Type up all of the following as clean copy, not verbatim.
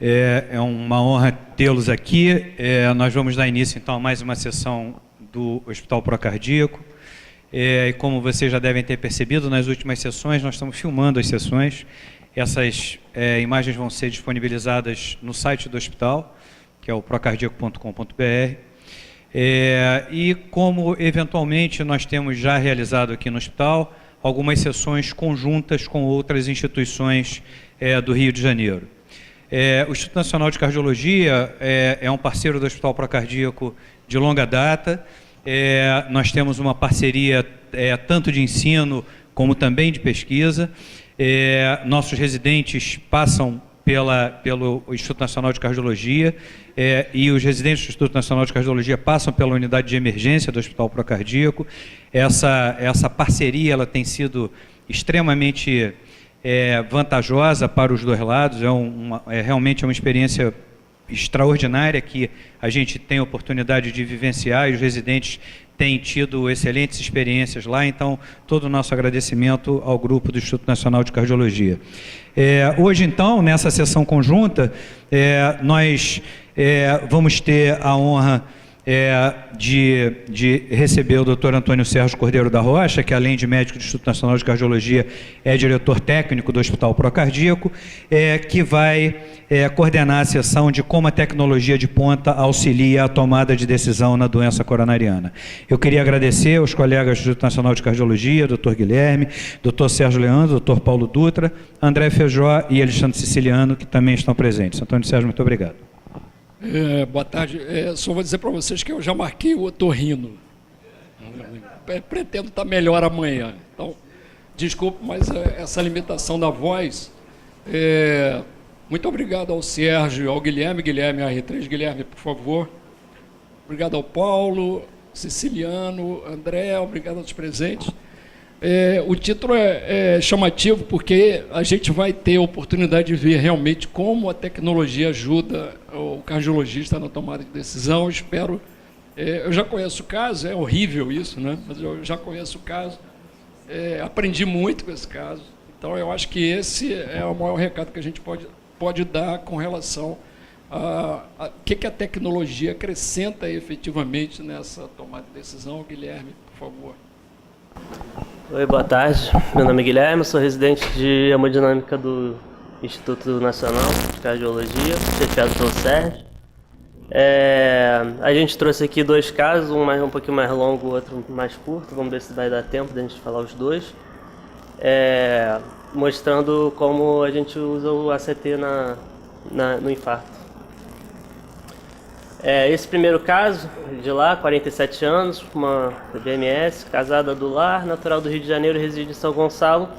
É uma honra tê-los aqui. Nós vamos dar início, então, a mais uma sessão do Hospital Procardíaco. E como vocês já devem ter percebido, nas últimas sessões, nós estamos filmando as sessões. Essas imagens vão ser disponibilizadas no site do hospital, que é o procardíaco.com.br. E como, eventualmente, nós temos já realizado aqui no hospital algumas sessões conjuntas com outras instituições do Rio de Janeiro. O Instituto Nacional de Cardiologia é um parceiro do Hospital Procardíaco de longa data. Nós temos uma parceria tanto de ensino como também de pesquisa. Nossos residentes passam pelo Instituto Nacional de Cardiologia e os residentes do Instituto Nacional de Cardiologia passam pela unidade de emergência do Hospital Procardíaco. Essa parceria ela tem sido extremamente vantajosa para os dois lados. Realmente uma experiência extraordinária que a gente tem a oportunidade de vivenciar e os residentes têm tido excelentes experiências lá. Então, todo o nosso agradecimento ao grupo do Instituto Nacional de Cardiologia. Hoje, então, nessa sessão conjunta, nós vamos ter a honra de receber o Dr. Antônio Sérgio Cordeiro da Rocha, que além de médico do Instituto Nacional de Cardiologia, é diretor técnico do Hospital Procardíaco, que vai coordenar a sessão de como a tecnologia de ponta auxilia a tomada de decisão na doença coronariana. Eu queria agradecer aos colegas do Instituto Nacional de Cardiologia, Dr. Guilherme, Dr. Sérgio Leandro, Dr. Paulo Dutra, André Feijó e Alexandre Siciliano, que também estão presentes. Antônio Sérgio, muito obrigado. Boa tarde. Só vou dizer para vocês que eu já marquei o otorrino. Pretendo estar melhor amanhã. Então, desculpe, mas essa limitação da voz. Muito obrigado ao Sérgio, ao Guilherme, R3, Guilherme, por favor. Obrigado ao Paulo, Siciliano, André, obrigado aos presentes. O título é chamativo porque a gente vai ter a oportunidade de ver realmente como a tecnologia ajuda o cardiologista na tomada de decisão. Eu espero. Eu já conheço o caso, é horrível isso, né? Mas eu já conheço o caso, aprendi muito com esse caso. Então, eu acho que esse é o maior recado que a gente pode dar com relação a que a tecnologia acrescenta efetivamente nessa tomada de decisão. Guilherme, por favor. Oi, boa tarde. Meu nome é Guilherme, sou residente de hemodinâmica do Instituto Nacional de Cardiologia, chefiado pelo Sérgio. A gente trouxe aqui dois casos, um pouquinho mais longo, o outro mais curto. Vamos ver se vai dar tempo de a gente falar os dois. Mostrando como a gente usa o ACT no infarto. Esse primeiro caso, de lá, 47 anos, uma BMS, casada do lar, natural do Rio de Janeiro, reside em São Gonçalo,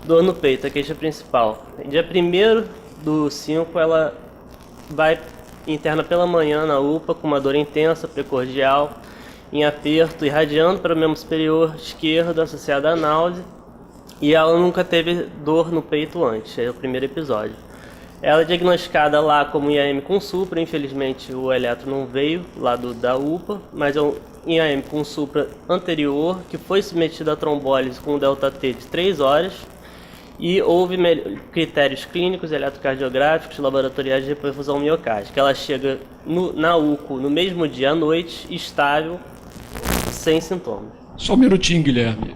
dor no peito, a queixa principal. Dia 1º/5, ela vai interna pela manhã na UPA com uma dor intensa, precordial, em aperto, irradiando para o membro superior esquerdo, associada a náusea, e ela nunca teve dor no peito antes, é o primeiro episódio. Ela é diagnosticada lá como IAM com supra, infelizmente o eletro não veio lá da UPA, mas é um IAM com supra anterior, que foi submetido a trombólise com delta-T de 3 horas, e houve critérios clínicos, eletrocardiográficos, laboratoriais de perfusão miocárdica. Ela chega na UCO no mesmo dia à noite, estável, sem sintomas. Só um minutinho, Guilherme.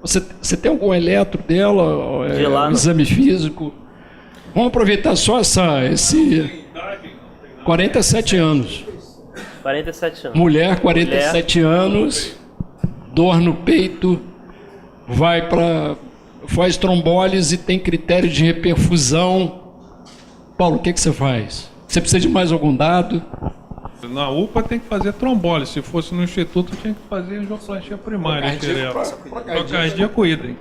Você tem algum eletro dela, De lá, exame físico? Vamos aproveitar só esse 47 anos. 47 anos. Mulher, 47 anos, dor no peito, faz trombólise, tem critério de reperfusão. Paulo, o que você faz? Você precisa de mais algum dado? Na UPA tem que fazer trombólise. Se fosse no instituto, tinha que fazer angioplastia primária. Procardíaco idem.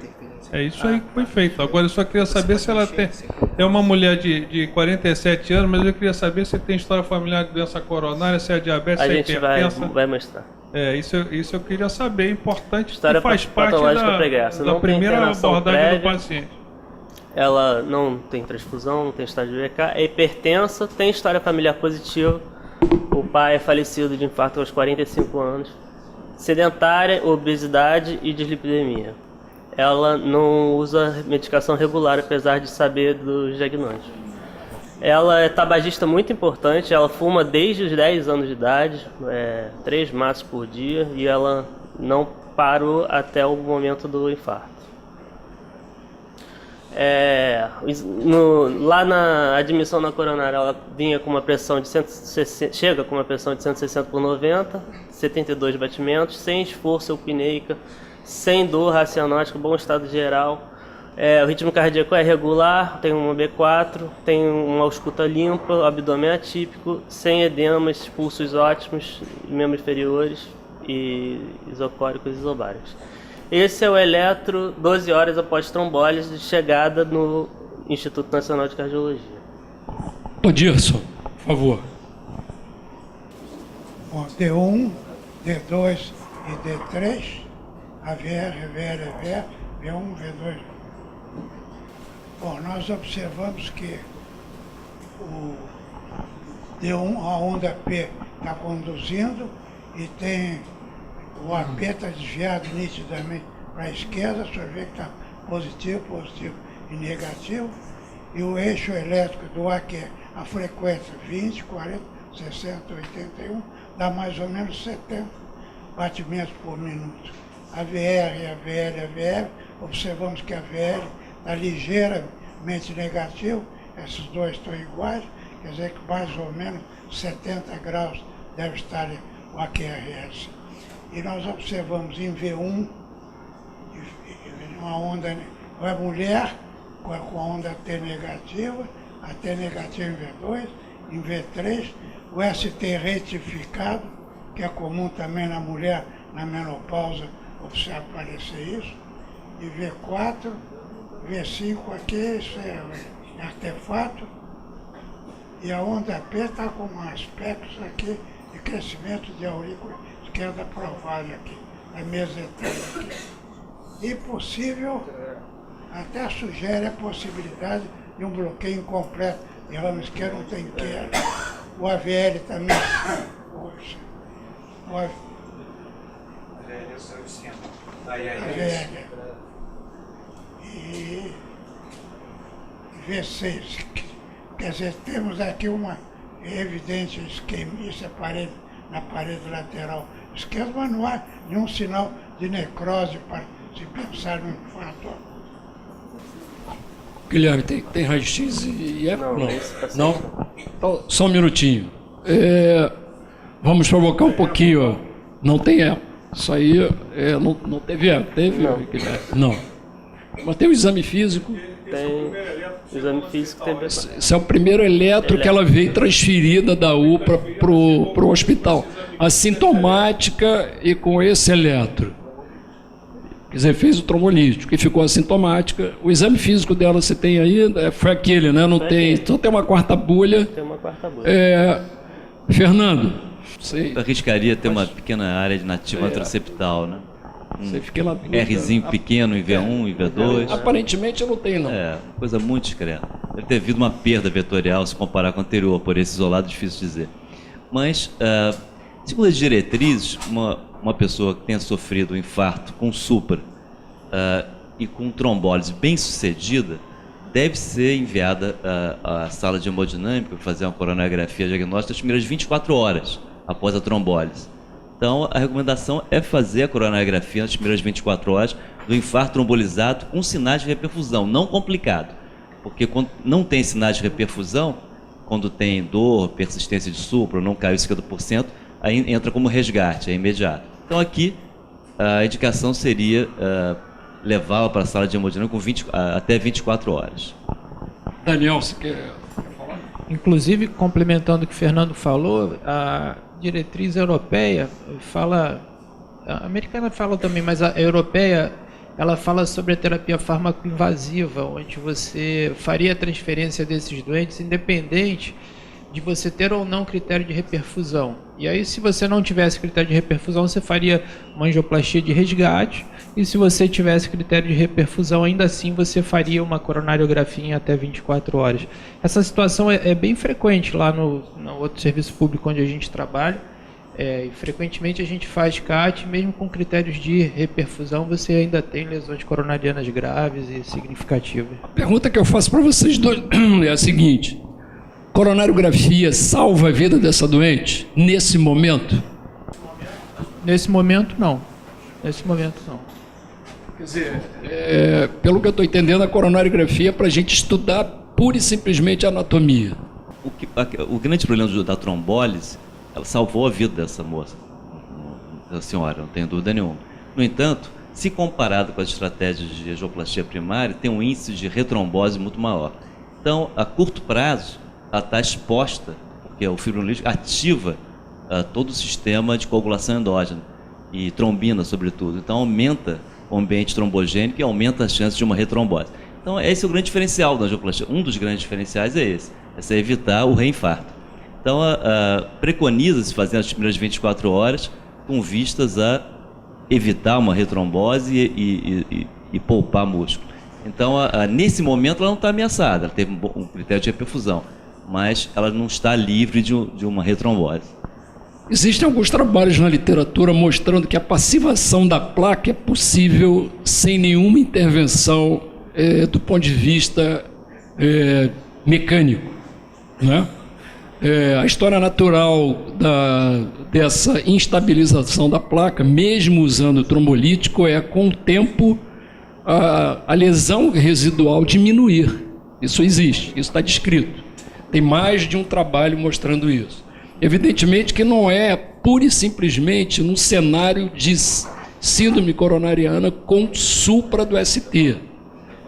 É isso aí que foi feito. Agora eu só queria saber se ela tem... É uma mulher de 47 anos, mas eu queria saber se tem história familiar de doença coronária, se é diabetes, se é hipertensa. A gente vai mostrar. Isso eu queria saber. É importante, história que faz parte da primeira abordagem do paciente. Ela não tem transfusão, não tem estágio de EK, é hipertensa, tem história familiar positiva. O pai é falecido de infarto aos 45 anos. Sedentária, obesidade e dislipidemia. Ela não usa medicação regular, apesar de saber do diagnóstico. Ela é tabagista muito importante, ela fuma desde os 10 anos de idade, 3 maços por dia, e ela não parou até o momento do infarto. Lá na admissão na coronária, ela vinha com uma pressão de 160, chega com uma pressão de 160 por 90, 72 batimentos, sem esforço eupneica, sem dor, racianótica, bom estado geral. O ritmo cardíaco é regular, tem uma B4, tem uma ausculta limpa, abdômen atípico, sem edemas, pulsos ótimos, membros inferiores e isocóricos e isobáricos. Esse é o eletro 12 horas após trombólise de chegada no Instituto Nacional de Cardiologia. Odirson, por favor. Bom, D1, D2 e D3, AVR, VR, V1, V2. Bom, nós observamos que o D1, a onda P está conduzindo e tem o AP está desviado nitidamente para a esquerda, só vê que está positivo e negativo. E o eixo elétrico do ar, que é a frequência 20, 40, 60, 81, dá mais ou menos 70 batimentos por minuto. A VR, observamos que a VR está ligeiramente negativo, esses dois estão iguais, quer dizer que mais ou menos 70 graus deve estar o AQRS. E nós observamos em V1, uma onda, a mulher com a onda T negativa, a T negativa em V2, em V3, o ST retificado, que é comum também na mulher, na menopausa, aparecer isso, e V4, V5 aqui, isso é artefato, e a onda P está com aspectos aqui de crescimento de aurícula esquerda provável aqui, a mesentéria aqui. E possível, até sugere a possibilidade de um bloqueio incompleto de ramo esquerdo, não tem queda. O AVL também. O AVL. E V6. Quer dizer, temos aqui uma evidente isquemia na parede lateral esquerda, mas não há nenhum sinal de necrose para se pensar no infarto. Guilherme, tem raio-x e é? Não. Não? Então, só um minutinho. Vamos provocar um pouquinho. Ó. Não tem eco. Isso aí não teve eco. Teve? Não. Guilherme? Não. Mas tem o exame físico. Tem exame físico, tem B4. Esse é o primeiro eletro que ela veio transferida da UPA para o hospital. Assintomática e com esse eletro. Quer dizer, fez o trombolítico e ficou assintomática. O exame físico dela você tem aí, foi aquele, né? Não tem, só tem uma quarta bolha. Tem uma quarta bolha. Fernando, eu arriscaria ter uma pequena área de nativa antroceptal, né? Você fica lá Rzinho pequeno em V1 e V2. Aparentemente eu não tenho, não. Coisa muito discreta. Deve ter havido uma perda vetorial se comparar com o anterior, por esse isolado difícil dizer. Mas, segundo as diretrizes, uma pessoa que tenha sofrido um infarto com supra e com trombólise bem sucedida, deve ser enviada à sala de hemodinâmica para fazer uma coronariografia diagnóstica nas primeiras 24 horas após a trombólise. Então, a recomendação é fazer a coronariografia nas primeiras 24 horas do infarto trombolizado com sinais de reperfusão, não complicado. Porque quando não tem sinais de reperfusão, quando tem dor, persistência de supra, não caiu 50%, aí entra como resgate, é imediato. Então, aqui, a indicação seria levá-la para a sala de hemodinâmica com até 24 horas. Daniel, você quer falar? Inclusive, complementando o que o Fernando falou, a diretriz europeia fala, a americana fala também, mas a europeia, ela fala sobre a terapia farmacoinvasiva, onde você faria a transferência desses doentes independente de você ter ou não critério de reperfusão. E aí, se você não tivesse critério de reperfusão, você faria uma angioplastia de resgate, e se você tivesse critério de reperfusão, ainda assim você faria uma coronariografia em até 24 horas. Essa situação é bem frequente lá no outro serviço público onde a gente trabalha, e frequentemente a gente faz CAT, mesmo com critérios de reperfusão, você ainda tem lesões coronarianas graves e significativas. A pergunta que eu faço para vocês dois é a seguinte: coronariografia salva a vida dessa doente nesse momento? Nesse momento, não. Nesse momento, não. Quer dizer, pelo que eu estou entendendo, a coronariografia é para a gente estudar pura e simplesmente a anatomia. O grande problema da trombólise, ela salvou a vida dessa moça, da senhora, não tenho dúvida nenhuma. No entanto, se comparado com as estratégias de angioplastia primária, tem um índice de retrombose muito maior. Então, a curto prazo, ela está exposta, porque o fibrinolítico ativa todo o sistema de coagulação endógena e trombina, sobretudo. Então, aumenta o ambiente trombogênico e aumenta as chances de uma retrombose. Então, esse é o grande diferencial da angioplastia. Um dos grandes diferenciais é esse, é evitar o reinfarto. Então, preconiza-se fazer as primeiras 24 horas com vistas a evitar uma retrombose e poupar músculo. Então, nesse momento, ela não está ameaçada, ela teve um critério de reperfusão, mas ela não está livre de uma retrombose. Existem alguns trabalhos na literatura mostrando que a passivação da placa é possível sem nenhuma intervenção do ponto de vista mecânico, né? A história natural dessa instabilização da placa, mesmo usando trombolítico, com o tempo a lesão residual diminuir. Isso existe, isso está descrito. Tem mais de um trabalho mostrando isso. Evidentemente que não é pura e simplesmente num cenário de síndrome coronariana com supra do ST.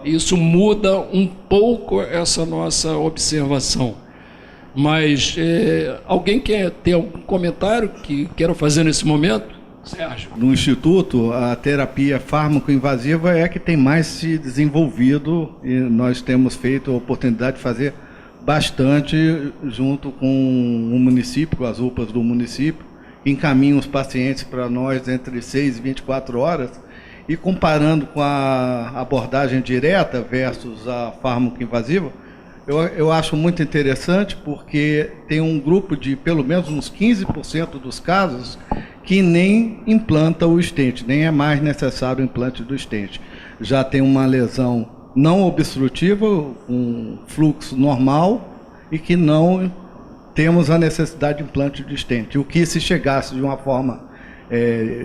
Isso muda um pouco essa nossa observação. Mas alguém quer ter algum comentário que queira fazer nesse momento? Sérgio. No Instituto, a terapia fármaco-invasiva é a que tem mais se desenvolvido e nós temos feito a oportunidade de fazer bastante junto com o município, com as UPAs do município, encaminham os pacientes para nós entre 6 e 24 horas e comparando com a abordagem direta versus a fármaco-invasiva, eu acho muito interessante porque tem um grupo de pelo menos uns 15% dos casos que nem implanta o stent, nem é mais necessário o implante do stent. Já tem uma lesão não obstrutiva, um fluxo normal e que não temos a necessidade de implante de stent. O que se chegasse de uma forma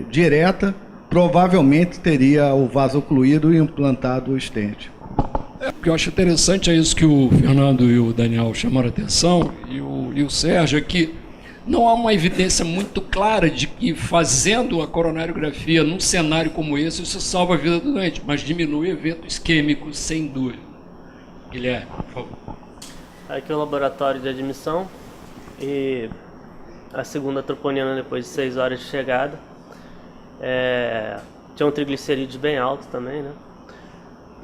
direta, provavelmente teria o vaso ocluído e implantado o stent. O que eu acho interessante é isso que o Fernando e o Daniel chamaram a atenção, e o Sérgio, é que não há uma evidência muito clara de que fazendo a coronariografia num cenário como esse, isso salva a vida do doente, mas diminui evento isquêmico, sem dúvida. Guilherme, por favor. Aqui é o laboratório de admissão e a segunda troponina depois de 6 horas de chegada. Tinha um triglicerídeos bem alto também, né?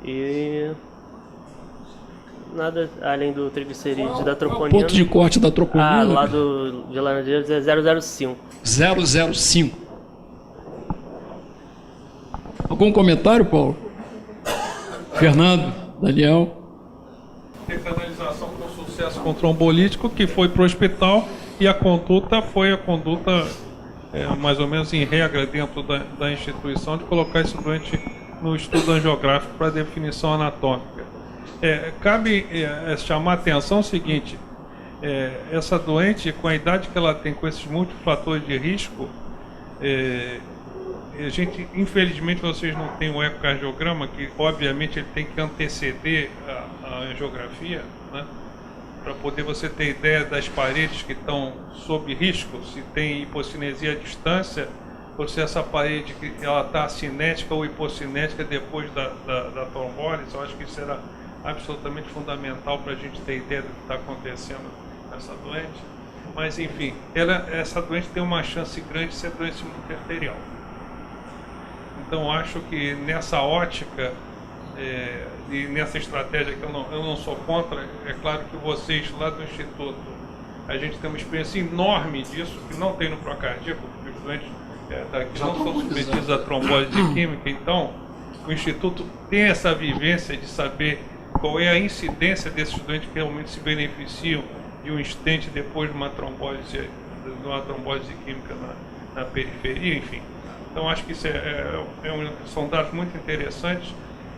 E nada além do triglicerídeo da troponina. Ponto de corte da troponina? Lá de Laranjeiras é 005. 005. Algum comentário, Paulo? Fernando, Daniel? Teve canalização com sucesso com trombolítico, que foi para o hospital, e a conduta foi mais ou menos em regra dentro da instituição, de colocar esse doente no estudo angiográfico para definição anatômica. Cabe chamar a atenção o seguinte, essa doente, com a idade que ela tem, com esses múltiplos fatores de risco, a gente, infelizmente, vocês não têm o ecocardiograma, que obviamente ele tem que anteceder a angiografia, né? Para poder você ter ideia das paredes que estão sob risco, se tem hipocinesia à distância, ou se essa parede ela está cinética ou hipocinética depois da trombólise. Eu acho que isso será absolutamente fundamental para a gente ter ideia do que está acontecendo nessa doente. Mas, enfim, essa doente tem uma chance grande de ser doença multiarterial. Então, acho que nessa ótica e nessa estratégia que eu não sou contra, é claro que vocês lá do Instituto, a gente tem uma experiência enorme disso, que não tem no procardíaco, porque os doentes que não são submetidos à trombólise química. Então, o Instituto tem essa vivência de saber qual é a incidência desses doentes que realmente se beneficiam de um stent depois de uma trombólise química na periferia, enfim. Então, acho que isso são dados muito interessantes,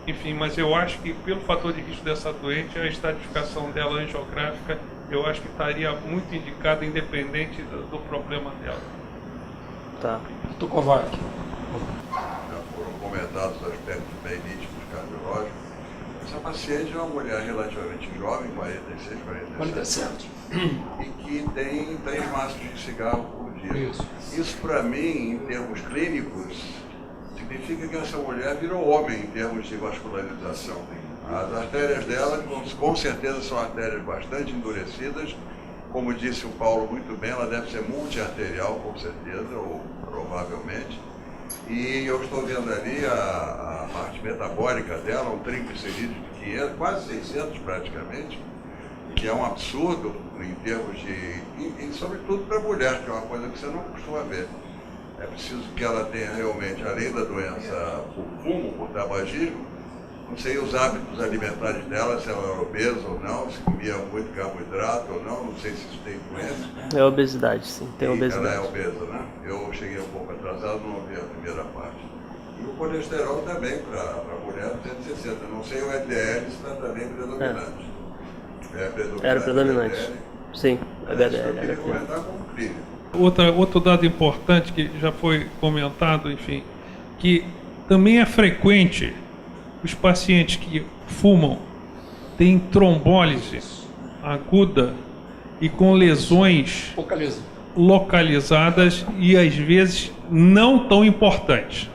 enfim, mas eu acho que pelo fator de risco dessa doente, a estratificação dela angiográfica eu acho que estaria muito indicado, independente do problema dela. Tá. Doutor Kovac. Já foram comentados aspectos bem nítidos cardiológicos. Essa paciente é uma mulher relativamente jovem, 46, 47, e que tem 3 maços de cigarro por dia. Isso para mim, em termos clínicos, significa que essa mulher virou homem em termos de vascularização. As artérias dela, com certeza, são artérias bastante endurecidas. Como disse o Paulo muito bem, ela deve ser multiarterial, com certeza, ou provavelmente. E eu estou vendo ali a parte metabólica dela, um triglicerídeo de 500, quase 600 praticamente, que é um absurdo em termos de... E sobretudo para a mulher, que é uma coisa que você não costuma ver. É preciso que ela tenha realmente, além da doença por fumo, por tabagismo, não sei os hábitos alimentares dela, se ela era obesa ou não, se comia muito carboidrato ou não sei se isso tem influência. É obesidade, sim, tem obesidade. Ela é obesa, né? Eu cheguei um pouco atrasado, não ouvi a primeira parte. E o colesterol também, para a mulher, 260. Não sei o LDL se está também predominante. Era predominante. Sim, a LDL. Eu queria comentar como clínico. Outro dado importante que já foi comentado, enfim, que também é frequente os pacientes que fumam têm trombólise aguda e com lesões localizadas e às vezes não tão importantes.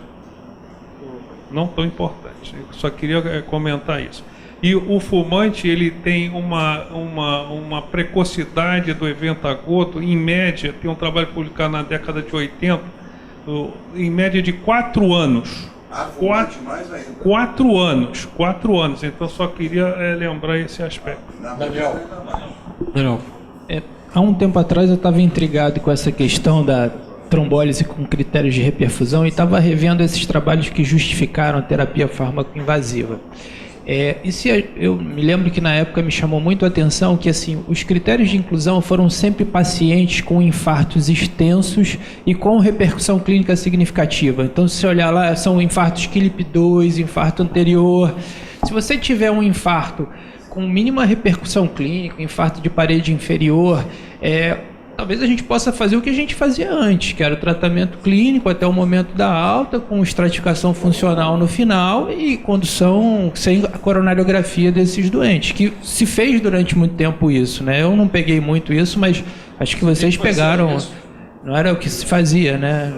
Não tão importantes. Eu só queria comentar isso. E o fumante, ele tem uma precocidade do evento agudo, em média, tem um trabalho publicado na década de 80, em média de 4 anos. Fumante mais ainda. 4 anos, 4 anos. Então, só queria lembrar esse aspecto. Daniel. Há um tempo atrás eu estava intrigado com essa questão da trombólise com critérios de reperfusão e estava revendo esses trabalhos que justificaram a terapia fármaco-invasiva. Eu me lembro que na época me chamou muito a atenção que assim, os critérios de inclusão foram sempre pacientes com infartos extensos e com repercussão clínica significativa. Então, se você olhar lá, são infartos KILIP2, infarto anterior. Se você tiver um infarto com mínima repercussão clínica, infarto de parede inferior, talvez a gente possa fazer o que a gente fazia antes, que era o tratamento clínico até o momento da alta, com estratificação funcional no final e condução sem a coronariografia desses doentes, que se fez durante muito tempo isso, né? Eu não peguei muito isso, mas acho que vocês pegaram, não era o que se fazia, né?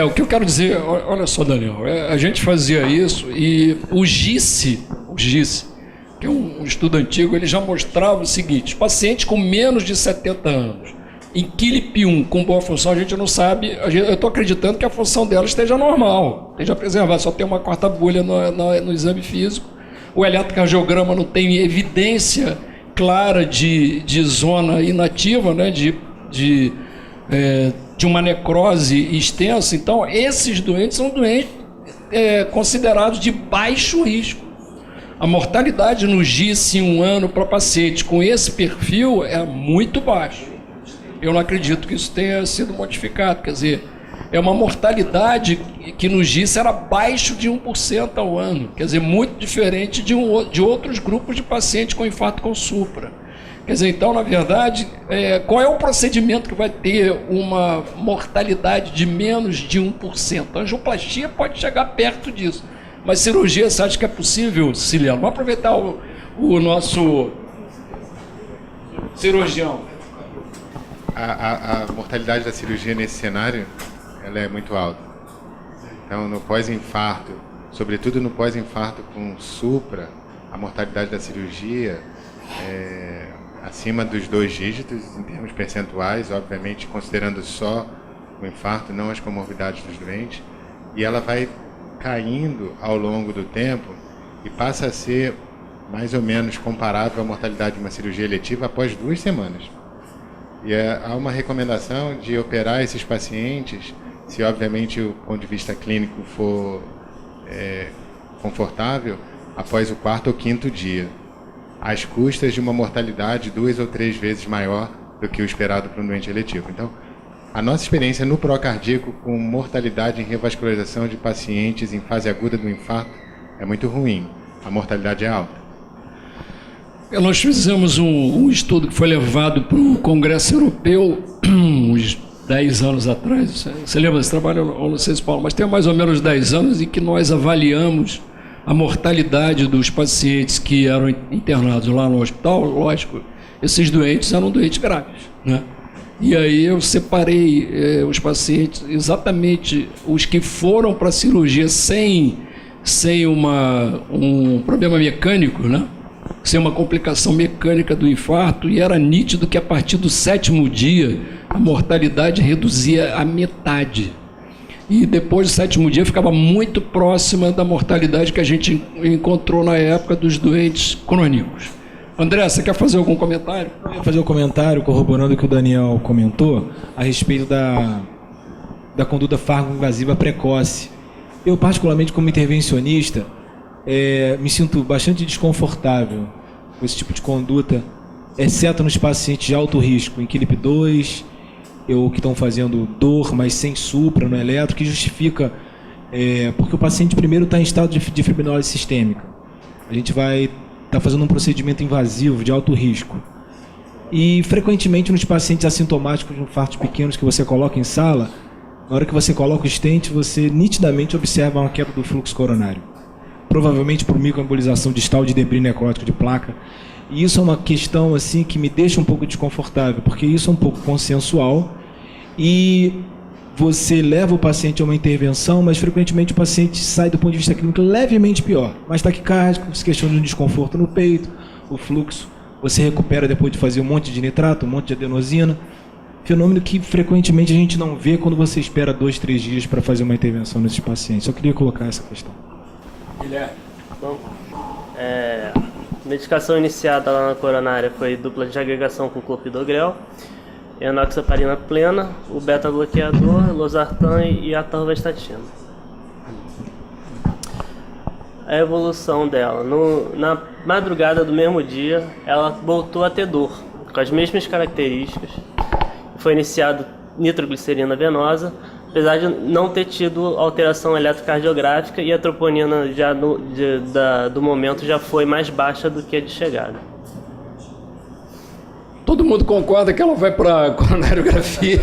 O que eu quero dizer, olha só, Daniel, a gente fazia isso e o GICE, que é um estudo antigo, ele já mostrava o seguinte: pacientes com menos de 70 anos, em KILIP1 com boa função, a gente não sabe, eu estou acreditando que a função dela esteja normal, esteja preservada, só tem uma quarta bolha no exame físico, o eletrocardiograma não tem evidência clara de zona inativa, né, de uma necrose extensa. Então, esses doentes são doentes considerados de baixo risco. A mortalidade no GICE em um ano para paciente com esse perfil é muito baixo. Eu não acredito que isso tenha sido modificado. Quer dizer, é uma mortalidade que no GICE era abaixo de 1% ao ano. Quer dizer, muito diferente de outros grupos de pacientes com infarto com supra. Quer dizer, então, na verdade, qual é o procedimento que vai ter uma mortalidade de menos de 1%? A angioplastia pode chegar perto disso. Mas cirurgia, você acha que é possível, Ciliano? Vamos aproveitar o nosso cirurgião. A mortalidade da cirurgia nesse cenário, ela é muito alta. Então, no pós-infarto, sobretudo no pós-infarto com supra, a mortalidade da cirurgia é acima dos 2 dígitos em termos percentuais, obviamente considerando só o infarto, não as comorbidades dos doentes, e ela vai caindo ao longo do tempo e passa a ser mais ou menos comparável à mortalidade de uma cirurgia eletiva após 2 semanas. E há uma recomendação de operar esses pacientes, se obviamente o ponto de vista clínico for confortável, após o 4º ou 5º dia, às custas de uma mortalidade 2 ou 3 vezes maior do que o esperado para um doente eletivo. Então, a nossa experiência no pró-cardíaco com mortalidade em revascularização de pacientes em fase aguda do infarto é muito ruim. A mortalidade é alta. Nós fizemos um estudo que foi levado para o Congresso Europeu uns 10 anos atrás. Você lembra desse trabalho? Eu não sei se Paulo, mas tem mais ou menos 10 anos em que nós avaliamos a mortalidade dos pacientes que eram internados lá no hospital. Lógico, esses doentes eram doentes graves, né? E aí eu separei os pacientes, exatamente os que foram para a cirurgia sem um problema mecânico, né? Sem uma complicação mecânica do infarto, e era nítido que a partir do 7º dia a mortalidade reduzia a metade. E depois do 7º dia ficava muito próxima da mortalidade que a gente encontrou na época dos doentes crônicos. André, você quer fazer algum comentário? Eu ia fazer um comentário corroborando o que o Daniel comentou a respeito da conduta farmaco-invasiva precoce. Eu, particularmente como intervencionista, me sinto bastante desconfortável com esse tipo de conduta, exceto nos pacientes de alto risco, em QLIP 2, que estão fazendo dor, mas sem supra no eletro, que justifica, porque o paciente primeiro está em estado de fibrinose sistêmica. A gente vai estar fazendo um procedimento invasivo de alto risco. E, frequentemente, nos pacientes assintomáticos de infartos pequenos que você coloca em sala, na hora que você coloca o stent, você nitidamente observa uma queda do fluxo coronário. Provavelmente por microembolização distal de debris necrótico de placa. E isso é uma questão assim, que me deixa um pouco desconfortável, porque isso é um pouco consensual e você leva o paciente a uma intervenção, mas frequentemente o paciente sai do ponto de vista clínico levemente pior. Mais taquicárdico, se questiona de um desconforto no peito, o fluxo você recupera depois de fazer um monte de nitrato, um monte de adenosina. Fenômeno que frequentemente a gente não vê quando você espera 2, 3 dias para fazer uma intervenção nesses pacientes. Só queria colocar essa questão. Guilherme. Bom, a medicação iniciada lá na coronária foi dupla de agregação com clopidogrel, enoxaparina plena, o beta-bloqueador, losartan e atorvastatina. A evolução dela, na madrugada do mesmo dia, ela voltou a ter dor, com as mesmas características. Foi iniciado nitroglicerina venosa, apesar de não ter tido alteração eletrocardiográfica, e a troponina já do momento já foi mais baixa do que a de chegada. Todo mundo concorda que ela vai para a coronariografia?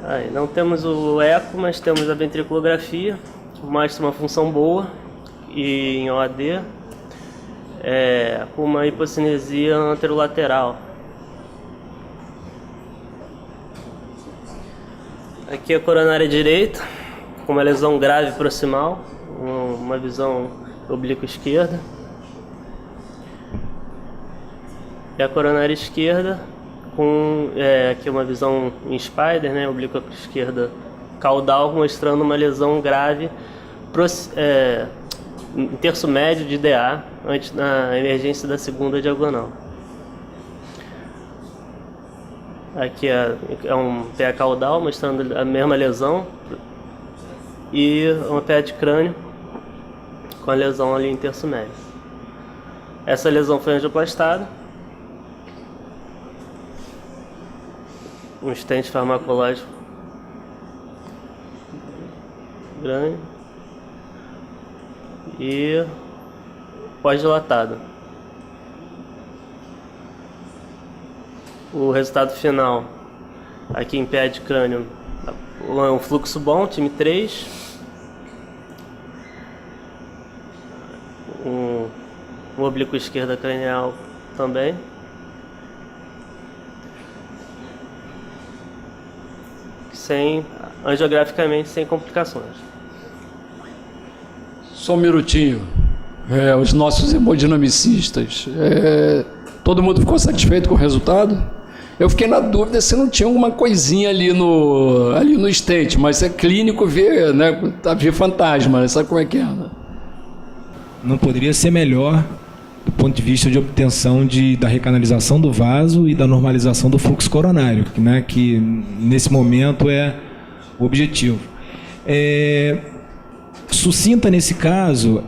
Aí, não temos o eco, mas temos a ventriculografia, que mostra uma função boa e em OAD, com uma hipocinesia anterolateral. Aqui a coronária direita, com uma lesão grave proximal, uma visão oblíqua esquerda. E a coronária esquerda, com aqui uma visão em spider, né, oblíqua esquerda caudal, mostrando uma lesão grave em terço médio de DA, antes da emergência da segunda diagonal. Aqui é um PA caudal, mostrando a mesma lesão, e uma PA de crânio, com a lesão ali em terço médio. Essa lesão foi angioplastada, um stent farmacológico grande e pós-dilatado. O resultado final, aqui em PA de crânio, um fluxo bom, time 3, um oblíqua esquerda cranial também. Angiograficamente sem complicações. Só um minutinho. Os nossos hemodinamicistas, todo mundo ficou satisfeito com o resultado? Eu fiquei na dúvida se não tinha alguma coisinha ali no stent, mas é clínico ver, né, ver fantasma, sabe como é que é? Né? Não poderia ser melhor do ponto de vista de obtenção da recanalização do vaso e da normalização do fluxo coronário, né, que nesse momento é o objetivo. Sucinta nesse caso,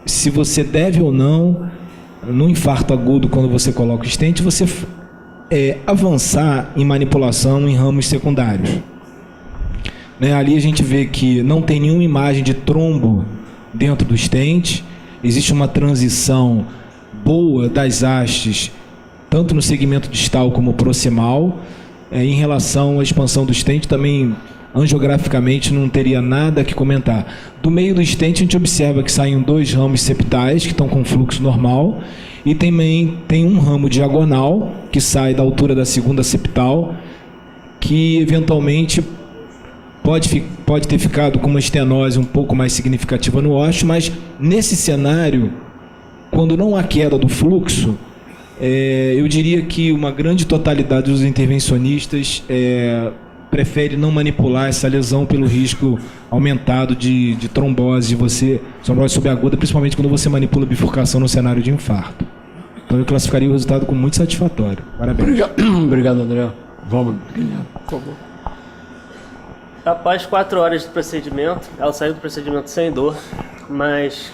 se você deve ou não, no infarto agudo, quando você coloca o stent, você avançar em manipulação em ramos secundários. Né, ali a gente vê que não tem nenhuma imagem de trombo dentro do stent. Existe uma transição boa das hastes, tanto no segmento distal como proximal. Em relação à expansão do stent, também angiograficamente não teria nada que comentar. Do meio do stent, a gente observa que saem 2 ramos septais, que estão com fluxo normal, e também tem um ramo diagonal, que sai da altura da segunda septal, que eventualmente pode ter ficado com uma estenose um pouco mais significativa no ósseo, mas nesse cenário, quando não há queda do fluxo, eu diria que uma grande totalidade dos intervencionistas prefere não manipular essa lesão pelo risco aumentado de trombose, trombose subaguda, principalmente quando você manipula a bifurcação no cenário de infarto. Então eu classificaria o resultado como muito satisfatório. Parabéns. Obrigado, André. Vamos, Guilherme, por favor. Após 4 horas de procedimento, ela saiu do procedimento sem dor, mas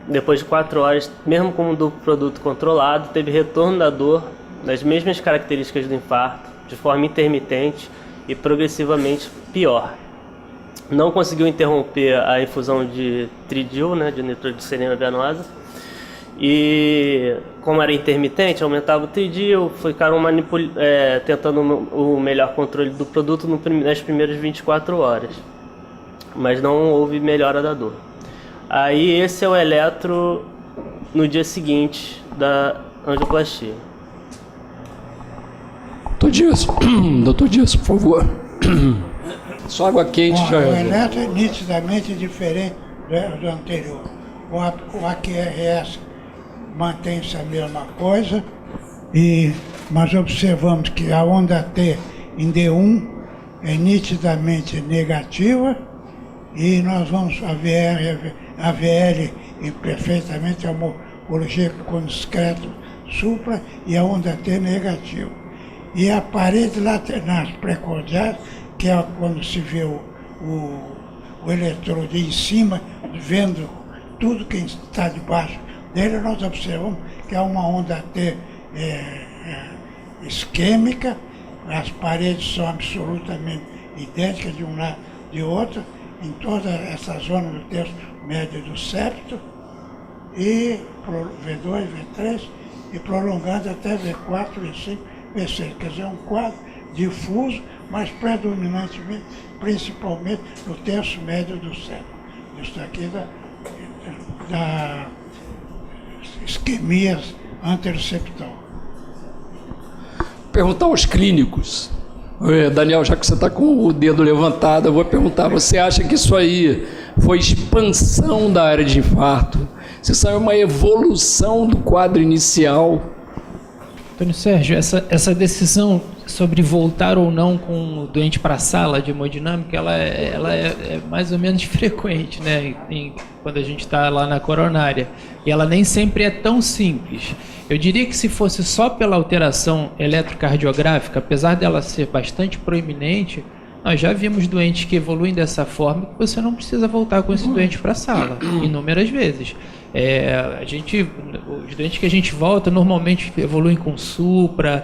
depois de 4 horas, mesmo com o produto controlado, teve retorno da dor das mesmas características do infarto, de forma intermitente e progressivamente pior. Não conseguiu interromper a infusão de tridil, de nitroglicerina venosa, e como era intermitente, aumentava o tridil, ficaram tentando o melhor controle do produto nas primeiras 24 horas, mas não houve melhora da dor. Aí esse é o eletro no dia seguinte da angioplastia. Doutor Dias, por favor. Só água quente já O é. eletro é nitidamente diferente do anterior. O AQRS mantém-se a mesma coisa, mas observamos que a onda T em D1 é nitidamente negativa e nós vamos a VL perfeitamente a homologia com discreto supra e a onda T negativa. E a parede lateral precordiais, que é quando se vê o eletrodo em cima, vendo tudo que está debaixo dele, nós observamos que é uma onda T isquêmica, as paredes são absolutamente idênticas de um lado e de outro, em toda essa zona do terço médio do septo, e V2, V3, e prolongando até V4, V5, V6, quer dizer, um quadro difuso, mas predominantemente, principalmente no terço médio do septo. Isso aqui da isquemias anteroseptal. Perguntar aos clínicos. Daniel, já que você está com o dedo levantado, eu vou perguntar, você acha que isso aí foi expansão da área de infarto? Se isso aí é uma evolução do quadro inicial? Antônio Sérgio, essa decisão sobre voltar ou não com o doente para a sala de hemodinâmica, ela é mais ou menos frequente, quando a gente está lá na coronária. E ela nem sempre é tão simples. Eu diria que se fosse só pela alteração eletrocardiográfica, apesar dela ser bastante proeminente, nós já vimos doentes que evoluem dessa forma que você não precisa voltar com esse doente para a sala, inúmeras vezes. Os doentes que a gente volta normalmente evoluem com supra.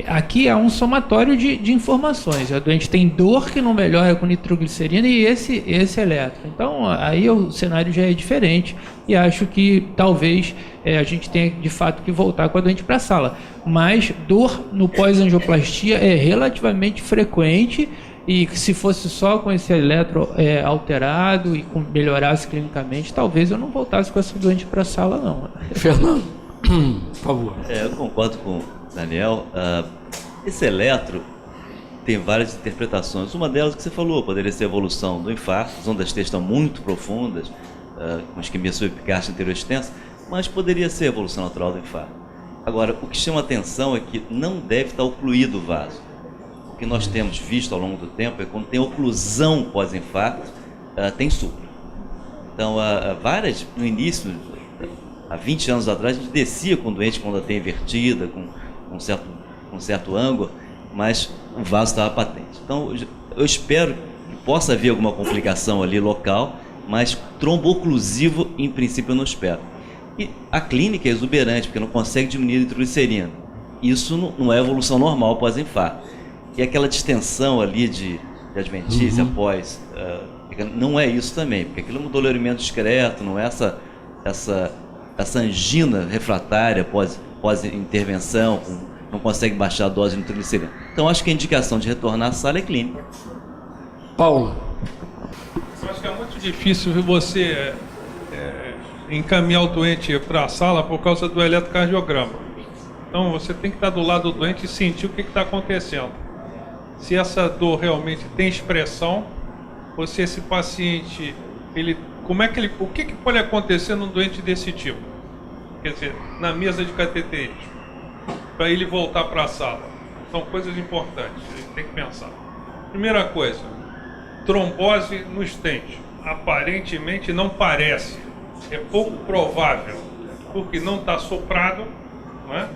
Aqui é um somatório de informações. A doente tem dor que não melhora com nitroglicerina e esse eletro. Então, aí o cenário já é diferente e acho que talvez a gente tenha de fato que voltar com a doente para a sala. Mas dor no pós-angioplastia é relativamente frequente e se fosse só com esse eletro alterado e melhorasse clinicamente, talvez eu não voltasse com essa doente para a sala, não. Fernando, por favor. Eu concordo com Daniel, esse eletro tem várias interpretações. Uma delas que você falou, poderia ser a evolução do infarto, as ondas T estão muito profundas, com isquemia subepicárdica anterior extensa, mas poderia ser a evolução natural do infarto. Agora, o que chama atenção é que não deve estar ocluído o vaso. O que nós temos visto ao longo do tempo é quando tem oclusão pós-infarto, tem supra. Então, no início, há 20 anos atrás, a gente descia com o doente com onda T invertida, com um certo ângulo, mas o vaso estava patente. Então, eu espero que possa haver alguma complicação ali local, mas trombo-oclusivo, em princípio, eu não espero. E a clínica é exuberante, porque não consegue diminuir a nitroglicerina. Isso não é evolução normal pós-infarto. E aquela distensão ali de de adventícia após... não é isso também, porque aquilo é um dolorimento discreto, não é essa angina refratária pós-intervenção, não consegue baixar a dose de nitroglicerina. Então, acho que a indicação de retornar à sala é clínica. Paulo. Eu acho que é muito difícil você encaminhar o doente para a sala por causa do eletrocardiograma. Então, você tem que estar do lado do doente e sentir o que está acontecendo. Se essa dor realmente tem expressão, ou se esse paciente, o que pode acontecer num doente desse tipo? Quer dizer, na mesa de cateterismo, para ele voltar para a sala. São coisas importantes, a gente tem que pensar. Primeira coisa, trombose no stent. Aparentemente não parece, é pouco provável, porque não está soprado, não é?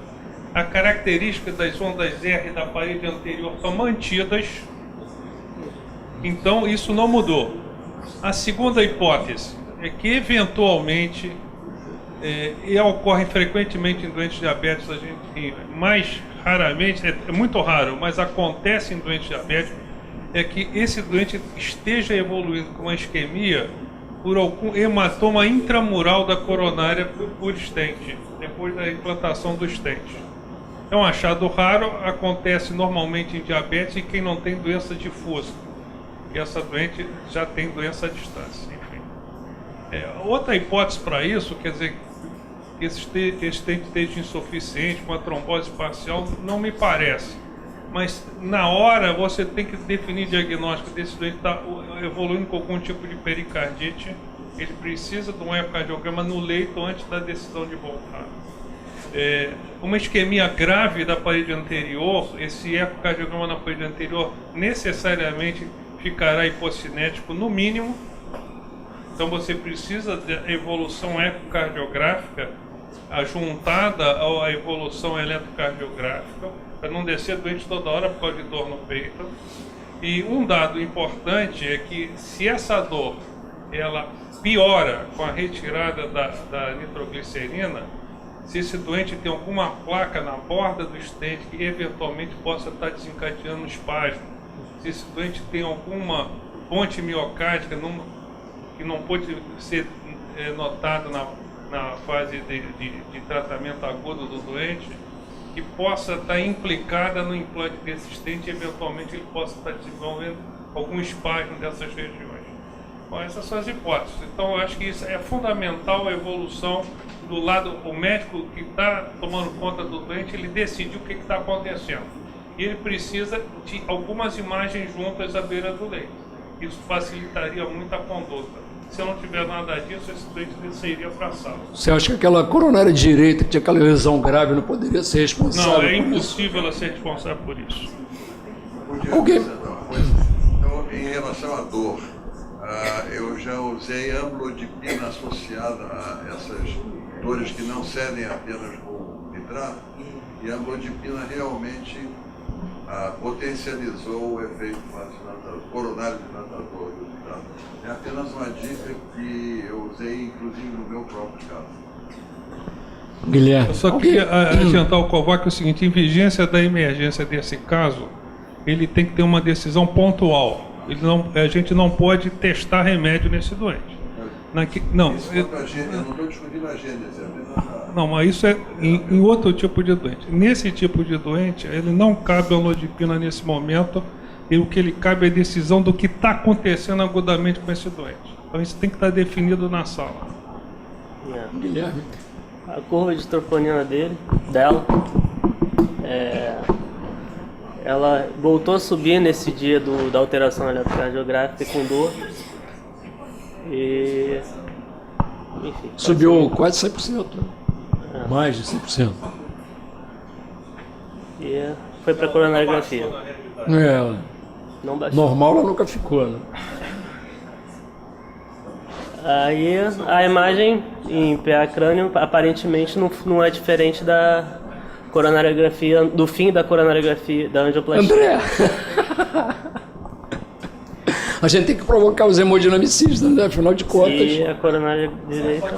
A característica das ondas R da parede anterior estão mantidas, então isso não mudou. A segunda hipótese é que eventualmente, e ocorre frequentemente em doentes diabéticos, mais raramente, é muito raro, mas acontece em doentes diabéticos, é que esse doente esteja evoluindo com uma isquemia por algum hematoma intramural da coronária por stent, depois da implantação do stent. É um achado raro, acontece normalmente em diabetes e quem não tem doença difusa, que essa doente já tem doença à distância. Enfim. Outra hipótese para isso, quer dizer, que esse stent esteja insuficiente com a trombose parcial, não me parece. Mas na hora você tem que definir o diagnóstico desse doente está evoluindo com algum tipo de pericardite. Ele precisa de um ecocardiograma no leito antes da decisão de voltar. Uma isquemia grave da parede anterior, esse ecocardiograma na parede anterior necessariamente ficará hipocinético no mínimo. Então você precisa da evolução ecocardiográfica juntada à evolução eletrocardiográfica, para não descer doente toda hora por causa de dor no peito. E um dado importante é que se essa dor ela piora com a retirada da nitroglicerina, se esse doente tem alguma placa na borda do stent que eventualmente possa estar desencadeando espasmo, se esse doente tem alguma ponte miocárdica que não pode ser notado na fase de tratamento agudo do doente, que possa estar implicada no implante desse stent e eventualmente ele possa estar desenvolvendo algum espasmo dessas regiões. Bom, essas são as hipóteses. Então, eu acho que isso é fundamental, a evolução do lado, o médico que está tomando conta do doente, ele decide o que está acontecendo. E ele precisa de algumas imagens juntas à beira do leito. Isso facilitaria muito a conduta. Se eu não tiver nada disso, esse doente desceria para a sala. Você acha que aquela coronária direita, que tinha aquela lesão grave, não poderia ser responsável? Não, é impossível ela ser responsável por isso. Podia dizer uma coisa? Então, em relação à dor, eu já usei amlodipina associada a essas dores que não cedem apenas com nitrato, e a amlodipina realmente potencializou o efeito coronário dilatador do nitrato. É apenas uma dica que eu usei, inclusive, no meu próprio caso. Guilherme. Eu só queria adiantar o Kovac o seguinte: em vigência da emergência desse caso, ele tem que ter uma decisão pontual. A gente não pode testar remédio nesse doente. Não, eu não estou discutindo a gênese, não, mas isso é em outro tipo de doente. Nesse tipo de doente, ele não cabe a amlodipina nesse momento, e o que ele cabe é a decisão do que está acontecendo agudamente com esse doente. Então isso tem que estar definido na sala. Guilherme. A curva de troponina dela, ela voltou a subir nesse dia da alteração eletrocardiográfica com dor. E, enfim, subiu quase 100%. Mais de 100%. E foi para coronariografia. Não baixou. Normal ela nunca ficou, né? Aí a imagem em PA crânio aparentemente não é diferente da coronariografia, do fim da coronariografia da angioplastia. André! A gente tem que provocar os hemodinamicistas, né? Afinal de contas. E a coronária direita.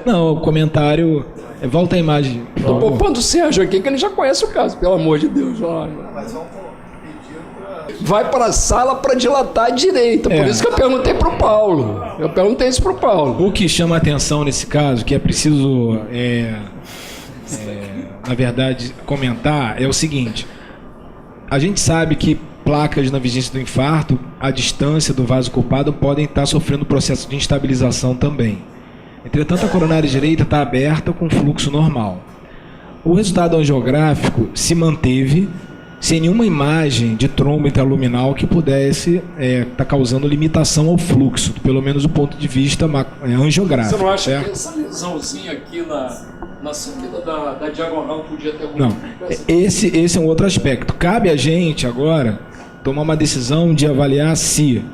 Não, o comentário. Volta a imagem. Estou poupando o Sérgio aqui, que ele já conhece o caso, pelo amor de Deus. Mas vamos pedir para vai para a sala para dilatar à direita. Por isso que eu perguntei para o Paulo. Eu perguntei isso para o Paulo. O que chama a atenção nesse caso, que é preciso, na verdade, comentar, é o seguinte. A gente sabe que placas na vigência do infarto, à distância do vaso culpado, podem estar sofrendo processo de instabilização também. Entretanto, a coronária direita está aberta com fluxo normal. O resultado angiográfico se manteve sem nenhuma imagem de trombo intraluminal que pudesse estar causando limitação ao fluxo, pelo menos do ponto de vista angiográfico. Você não acha certo? que essa lesãozinha aqui na subida da diagonal podia ter alguma Não, esse é um outro aspecto. Cabe a gente agora tomar uma decisão de avaliar se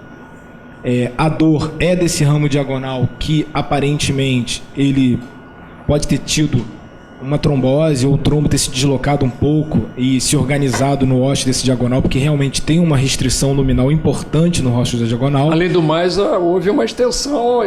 a dor é desse ramo diagonal que aparentemente ele pode ter tido uma trombose ou o trombo ter se deslocado um pouco e se organizado no ósseo desse diagonal, porque realmente tem uma restrição luminal importante no ósseo da diagonal. Além do mais, houve uma extensão,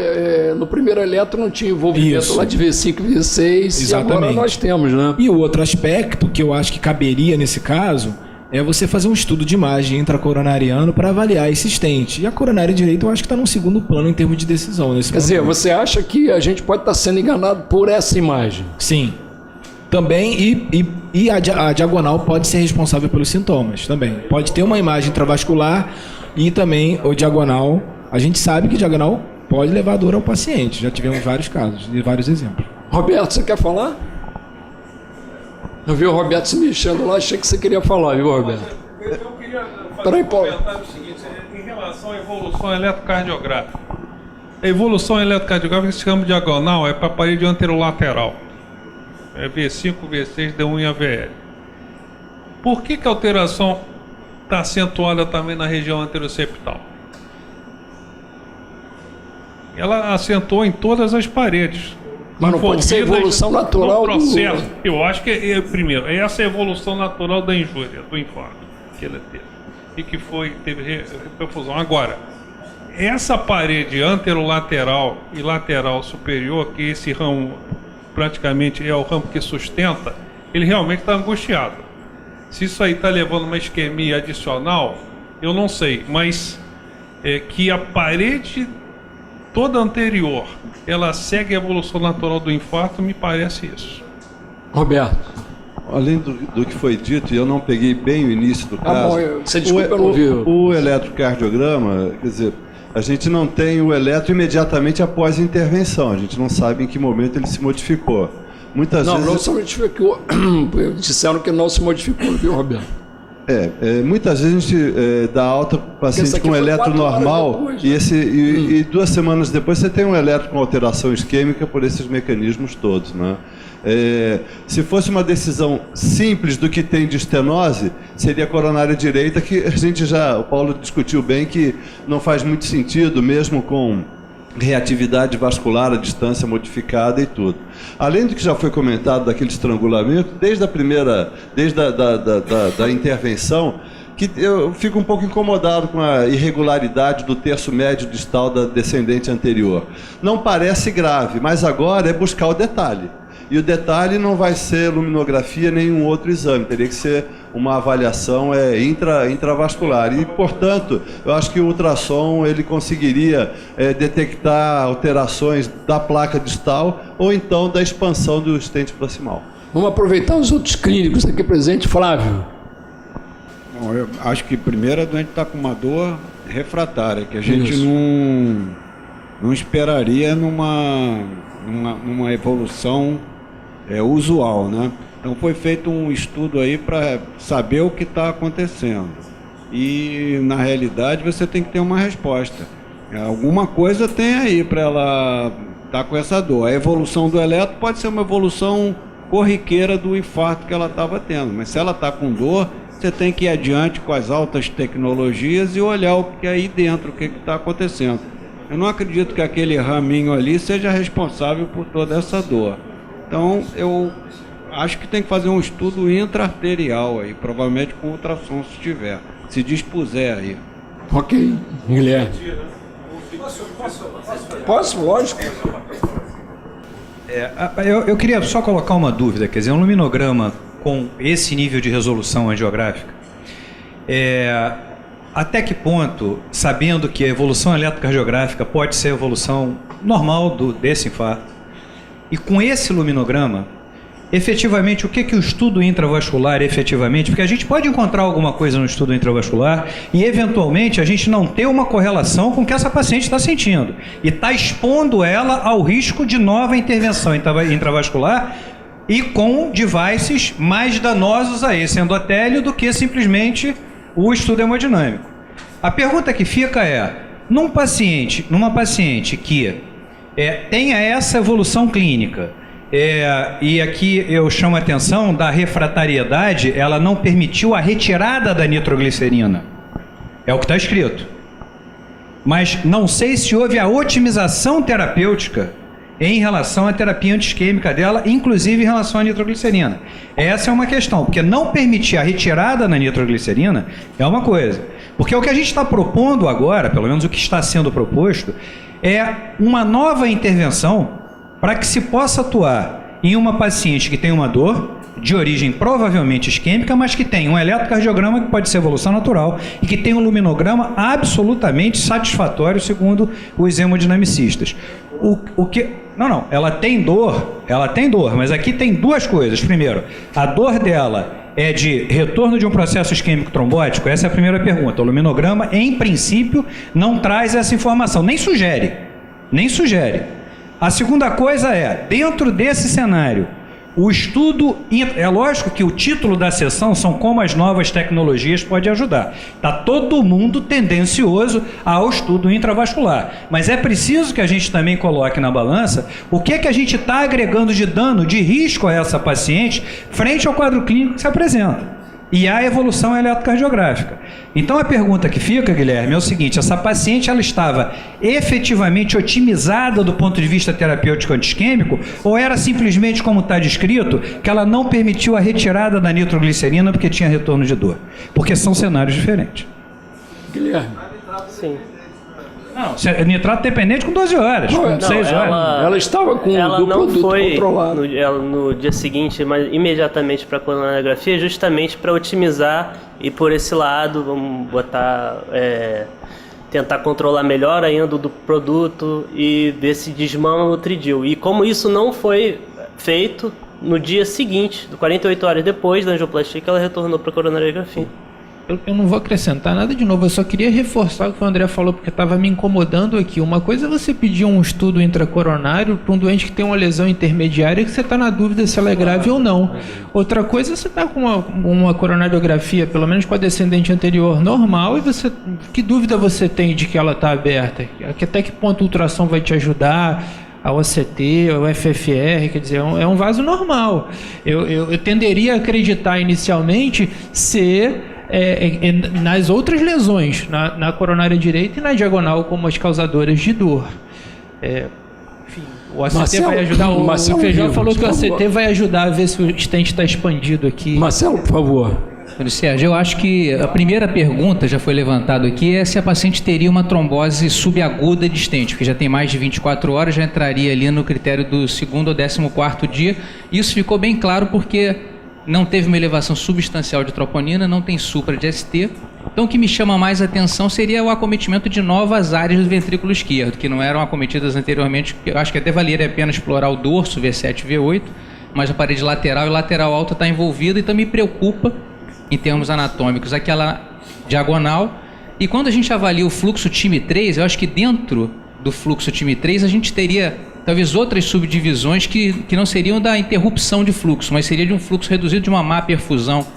no primeiro eletro não tinha envolvimento lá de V5 e V6, exatamente. E agora nós temos, né? E o outro aspecto que eu acho que caberia nesse caso é você fazer um estudo de imagem intracoronariano para avaliar esse stent. E a coronária direita eu acho que está num segundo plano em termos de decisão. Quer dizer, você acha que a gente pode estar sendo enganado por essa imagem? Sim. Também, e a diagonal pode ser responsável pelos sintomas também. Pode ter uma imagem intravascular e também o diagonal. A gente sabe que diagonal pode levar dor ao paciente. Já tivemos vários casos e vários exemplos. Roberto, você quer falar? Eu vi o Roberto se mexendo lá, achei que você queria falar, viu, Roberto? Eu queria fazer um comentário seguinte, em relação à evolução eletrocardiográfica. A evolução eletrocardiográfica, esse ramo diagonal é para a parede anterolateral. É V5, V6, D1 e AVL. Por que a alteração está acentuada também na região anteroseptal? Ela acentuou em todas as paredes. Mas não pode ser evolução natural do processo. Eu acho que, primeiro, é essa evolução natural da injúria, do infarto que ele teve. E que teve reperfusão. Agora, essa parede anterolateral e lateral superior, que esse ramo praticamente é o ramo que sustenta, ele realmente está angustiado. Se isso aí está levando uma isquemia adicional, eu não sei, mas que a parede toda anterior, ela segue a evolução natural do infarto, me parece isso. Roberto. Além do que foi dito, e eu não peguei bem o início do caso, você desculpa, eu não vi. O eletrocardiograma, quer dizer, a gente não tem o eletro imediatamente após a intervenção. A gente não sabe em que momento ele se modificou. Muitas vezes... Não se modificou. Disseram que não se modificou, viu, Roberto? Muitas vezes a gente dá alta para paciente com eletro normal depois, né? e 2 semanas depois você tem um eletro com alteração isquêmica por esses mecanismos todos, né? Se fosse uma decisão simples do que tem de estenose, seria a coronária direita, que o Paulo discutiu bem que não faz muito sentido, mesmo com reatividade vascular, a distância modificada e tudo. Além do que já foi comentado daquele estrangulamento, desde a intervenção, que eu fico um pouco incomodado com a irregularidade do terço médio distal da descendente anterior. Não parece grave, mas agora é buscar o detalhe. E o detalhe não vai ser luminografia nem um outro exame, teria que ser uma avaliação intravascular. E, portanto, eu acho que o ultrassom ele conseguiria detectar alterações da placa distal ou então da expansão do estente proximal. Vamos aproveitar os outros clínicos aqui presentes. Flávio. Bom, eu acho que primeiro a doente está com uma dor refratária, que a gente não esperaria numa evolução usual, né? Então foi feito um estudo aí para saber o que está acontecendo. E na realidade você tem que ter uma resposta. Alguma coisa tem aí para ela estar com essa dor. A evolução do eletro pode ser uma evolução corriqueira do infarto que ela estava tendo, mas se ela está com dor, você tem que ir adiante com as altas tecnologias e olhar o que é aí dentro, o que está acontecendo. Eu não acredito que aquele raminho ali seja responsável por toda essa dor. Então, eu acho que tem que fazer um estudo intra-arterial aí, provavelmente com ultrassom se tiver, se dispuser aí. Ok, Guilherme. Posso? Lógico. Eu queria só colocar uma dúvida, quer dizer, um luminograma com esse nível de resolução angiográfica, até que ponto, sabendo que a evolução eletrocardiográfica pode ser a evolução normal desse infarto, e com esse luminograma, efetivamente, o que o estudo intravascular efetivamente, porque a gente pode encontrar alguma coisa no estudo intravascular e, eventualmente, a gente não ter uma correlação com o que essa paciente está sentindo e está expondo ela ao risco de nova intervenção intravascular e com devices mais danosos a esse endotélio do que simplesmente o estudo hemodinâmico. A pergunta que fica é, numa paciente que tenha essa evolução clínica, e aqui eu chamo a atenção da refratariedade, ela não permitiu a retirada da nitroglicerina. É o que está escrito. Mas não sei se houve a otimização terapêutica em relação à terapia anti-isquêmica dela, inclusive em relação à nitroglicerina. Essa é uma questão, porque não permitir a retirada da nitroglicerina é uma coisa. Porque o que a gente está propondo agora, pelo menos o que está sendo proposto, é uma nova intervenção para que se possa atuar em uma paciente que tem uma dor de origem provavelmente isquêmica, mas que tem um eletrocardiograma que pode ser evolução natural e que tem um luminograma absolutamente satisfatório segundo os hemodinamicistas. Não, ela tem dor, mas aqui tem duas coisas. Primeiro, a dor dela é de retorno de um processo isquêmico trombótico? Essa é a primeira pergunta. O luminograma, em princípio, não traz essa informação, nem sugere. A segunda coisa é, dentro desse cenário, o estudo, é lógico que o título da sessão são como as novas tecnologias podem ajudar. Está todo mundo tendencioso ao estudo intravascular. Mas é preciso que a gente também coloque na balança o que a gente está agregando de dano, de risco a essa paciente frente ao quadro clínico que se apresenta. E a evolução eletrocardiográfica. Então a pergunta que fica, Guilherme, é o seguinte: essa paciente ela estava efetivamente otimizada do ponto de vista terapêutico anti-isquêmico, ou era simplesmente, como está descrito, que ela não permitiu a retirada da nitroglicerina porque tinha retorno de dor? Porque são cenários diferentes. Guilherme. Sim. Não, nitrato dependente com 12 horas, com 6 horas. Ela estava com o produto controlado. No dia seguinte, mas imediatamente para a coronariografia, justamente para otimizar e por esse lado, vamos botar, tentar controlar melhor ainda do produto e ver se desmama o tridil. E como isso não foi feito, no dia seguinte, 48 horas depois da angioplastia, ela retornou para a coronariografia. Eu não vou acrescentar nada de novo, eu só queria reforçar o que o André falou, porque estava me incomodando aqui. Uma coisa é você pedir um estudo intracoronário para um doente que tem uma lesão intermediária que você está na dúvida se ela é grave ou não. Outra coisa é você estar com uma coronariografia, pelo menos com a descendente anterior, normal, e você, que dúvida você tem de que ela está aberta? Até que ponto a ultrassom vai te ajudar? A OCT, o FFR, quer dizer, é um vaso normal. Eu tenderia a acreditar inicialmente ser nas outras lesões, na coronária direita e na diagonal, como as causadoras de dor. Enfim, o ACT Marcelo, vai ajudar. O Feijão falou que o ACT favor. vai ajudar a ver se o stent está expandido aqui. Marcelo, por favor. Sérgio, eu acho que a primeira pergunta já foi levantada aqui é se a paciente teria uma trombose subaguda de stent, porque já tem mais de 24 horas, já entraria ali no critério do 2º ou 14º dia. Isso ficou bem claro porque não teve uma elevação substancial de troponina, não tem supra de ST. Então o que me chama mais atenção seria o acometimento de novas áreas do ventrículo esquerdo, que não eram acometidas anteriormente. Eu acho que até valeria a pena explorar o dorso, V7 e V8, mas a parede lateral e lateral alta está envolvida, então me preocupa em termos anatômicos aquela diagonal. E quando a gente avalia o fluxo TIMI-3, eu acho que dentro do fluxo TIMI-3 a gente teria talvez outras subdivisões que não seriam da interrupção de fluxo, mas seria de um fluxo reduzido de uma má perfusão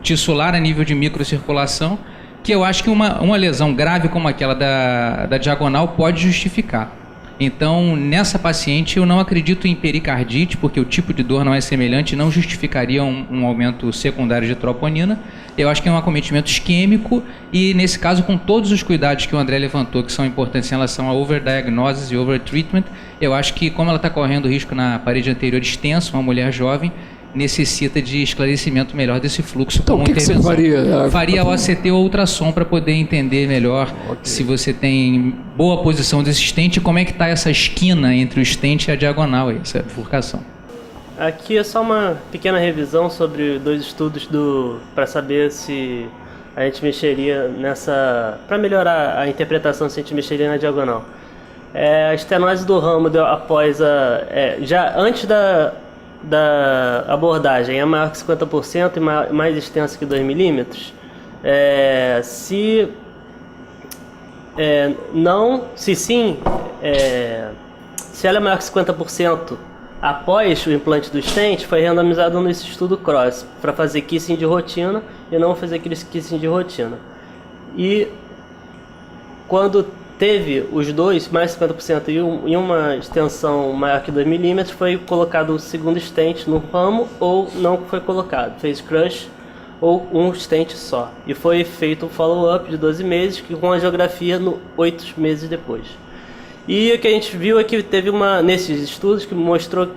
tissular a nível de microcirculação, que eu acho que uma lesão grave como aquela da diagonal pode justificar. Então, nessa paciente, eu não acredito em pericardite, porque o tipo de dor não é semelhante, não justificaria um aumento secundário de troponina. Eu acho que é um acometimento isquêmico e, nesse caso, com todos os cuidados que o André levantou, que são importantes em relação a overdiagnosis e overtreatment, eu acho que, como ela está correndo risco na parede anterior extenso, uma mulher jovem, necessita de esclarecimento melhor desse fluxo. Então, como o que você faria? Faria OCT ou ultrassom para poder entender melhor se você tem boa posição desse stent e como é que está essa esquina entre o stent e a diagonal, essa bifurcação. Aqui é só uma pequena revisão sobre 2 estudos para saber se a gente mexeria nessa... Para melhorar a interpretação, se a gente mexeria na diagonal. A estenose do ramo após já antes da abordagem é maior que 50% e mais extensa que 2 milímetros. Se ela é maior que 50% após o implante do stent, foi randomizado nesse estudo CROSS para fazer kissing de rotina e não fazer aqueles kissing de rotina. E quando teve os dois, mais 50% e uma extensão maior que 2 milímetros, foi colocado o segundo stent no ramo ou não foi colocado. Fez crush ou um stent só. E foi feito um follow-up de 12 meses com a angiografia 8 meses depois. E o que a gente viu é que teve nesses estudos que mostrou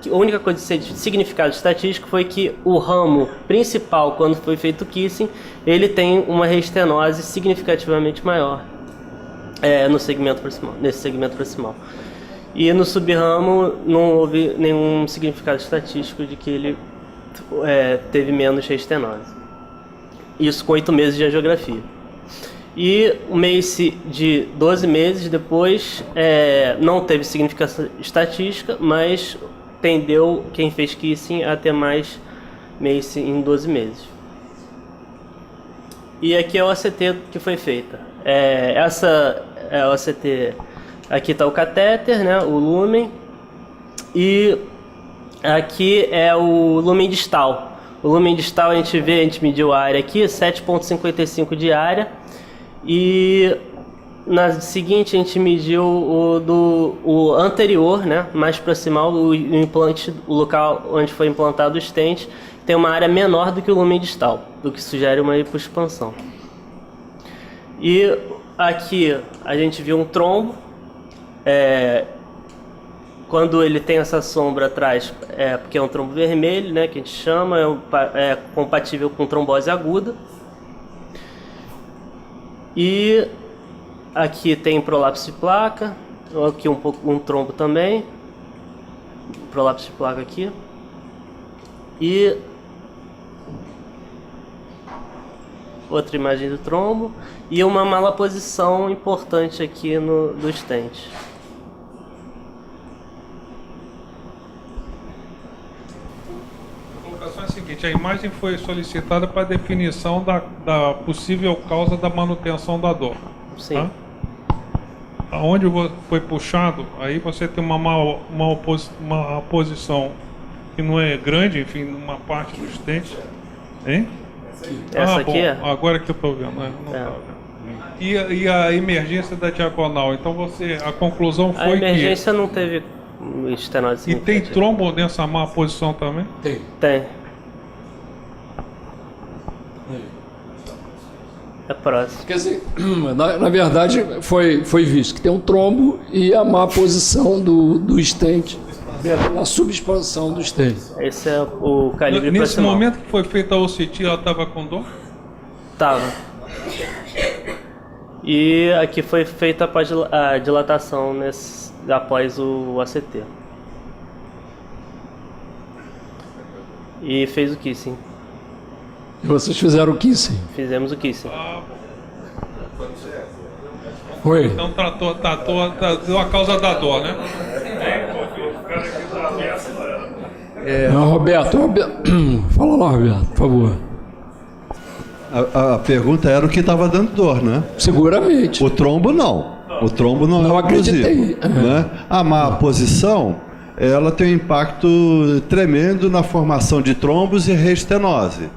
que a única coisa de significado estatístico foi que o ramo principal, quando foi feito o kissing, ele tem uma reestenose significativamente maior nesse segmento proximal. E no subramo não houve nenhum significado estatístico de que ele teve menos reestenose. Isso com 8 meses de angiografia. E o MACE de 12 meses depois não teve significação estatística, mas tendeu quem fez kissing a ter mais MACE em 12 meses. E aqui é o ACT que foi feita. Essa é o ACT, aqui está o catéter, né, o lumen, e aqui é o lumen distal. O lumen distal a gente mediu a área aqui, 7,55 de área. E na seguinte a gente mediu o anterior, né, mais proximal, o implante, o local onde foi implantado o stent, tem uma área menor do que o lumen distal, do que sugere uma hipoexpansão. E aqui a gente viu um trombo, quando ele tem essa sombra atrás, porque é um trombo vermelho, né, que a gente chama, é compatível com trombose aguda. E aqui tem prolapso de placa, aqui um trombo também, prolapso de placa aqui, e outra imagem do trombo, e uma malaposição importante aqui do stent. A seguinte, a imagem foi solicitada para definição da possível causa da manutenção da dor. Sim. Tá? Aonde foi puxado, aí você tem uma posição que não é grande, enfim, numa parte do stent. Hein? Essa aqui bom, agora que eu estou vendo. Não tá vendo. E a emergência da diagonal, então a conclusão foi que... A emergência não teve estenose. E tem trombo nessa má posição também? Tem. É próximo. Quer dizer, na verdade foi visto que tem um trombo e a má posição do stent, a subexpansão do stent. Esse é o calibre nesse proximal. momento que foi feita a OCT, ela estava com dor? Tava. E aqui foi feita a dilatação após o ACT. E fez o kissing. E vocês fizeram o kissing? Fizemos o kissing. Foi. Então tratou a causa da dor, né? Roberto, fala lá, Roberto, por favor. A pergunta era o que estava dando dor, né? Seguramente. O trombo não. O trombo não é acreditei. Né? A má posição, ela tem um impacto tremendo na formação de trombos e reestenose.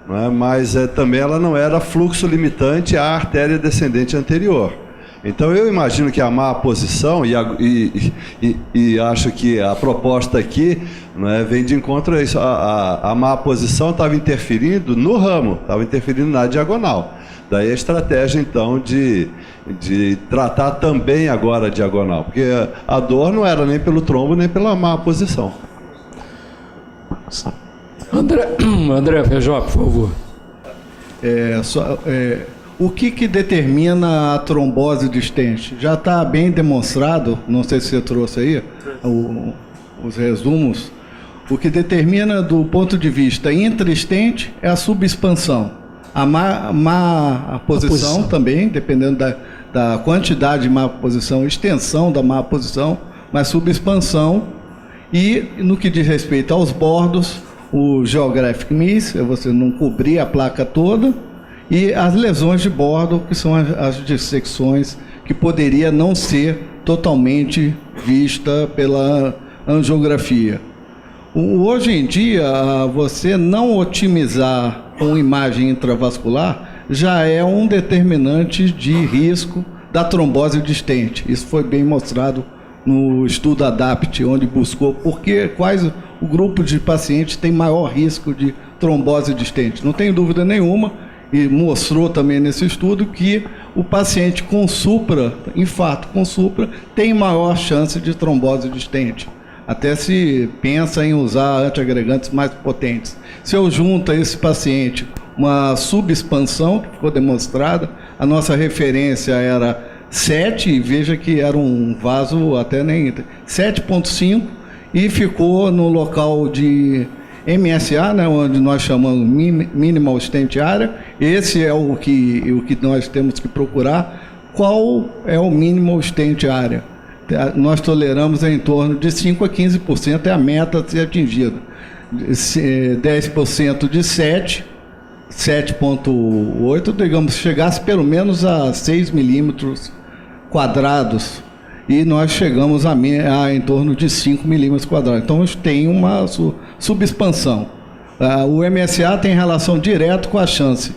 Né? Mas também ela não era fluxo limitante à artéria descendente anterior. Então eu imagino que a má posição, e acho que a proposta aqui, né, vem de encontro a isso, a má posição estava interferindo no ramo, estava interferindo na diagonal. Daí a estratégia então de tratar também agora a diagonal, porque a dor não era nem pelo trombo nem pela má posição. André Feijó, por favor. O que determina a trombose de stent? Já está bem demonstrado, não sei se você trouxe aí os resumos. O que determina do ponto de vista intra-stent é a subexpansão. A má posição também, dependendo da quantidade de má posição, extensão da má posição, mas subexpansão. E no que diz respeito aos bordos, o geographic miss, é você não cobrir a placa toda, e as lesões de bordo, que são as dissecções que poderia não ser totalmente vista pela angiografia. Hoje em dia, você não otimizar com imagem intravascular já é um determinante de risco da trombose de stent. Isso foi bem mostrado no estudo ADAPT, onde buscou quais o grupo de pacientes tem maior risco de trombose de stent. Não tem dúvida nenhuma, e mostrou também nesse estudo, que o paciente com supra, infarto com supra, tem maior chance de trombose de stent. Até se pensa em usar antiagregantes mais potentes. Se eu junto a esse paciente uma subexpansão, que ficou demonstrada, a nossa referência era 7, e veja que era um vaso até nem 7,5, e ficou no local de MSA, né, onde nós chamamos Minimal Stent Area. Esse é o que nós temos que procurar. Qual é o Minimal Stent Area? Nós toleramos em torno de 5 a 15%, é a meta a ser atingida. 10% de 7,8, digamos, chegasse pelo menos a 6 milímetros quadrados, e nós chegamos a em torno de 5 milímetros quadrados. Então, tem uma subexpansão. O MSA tem relação direta com a chance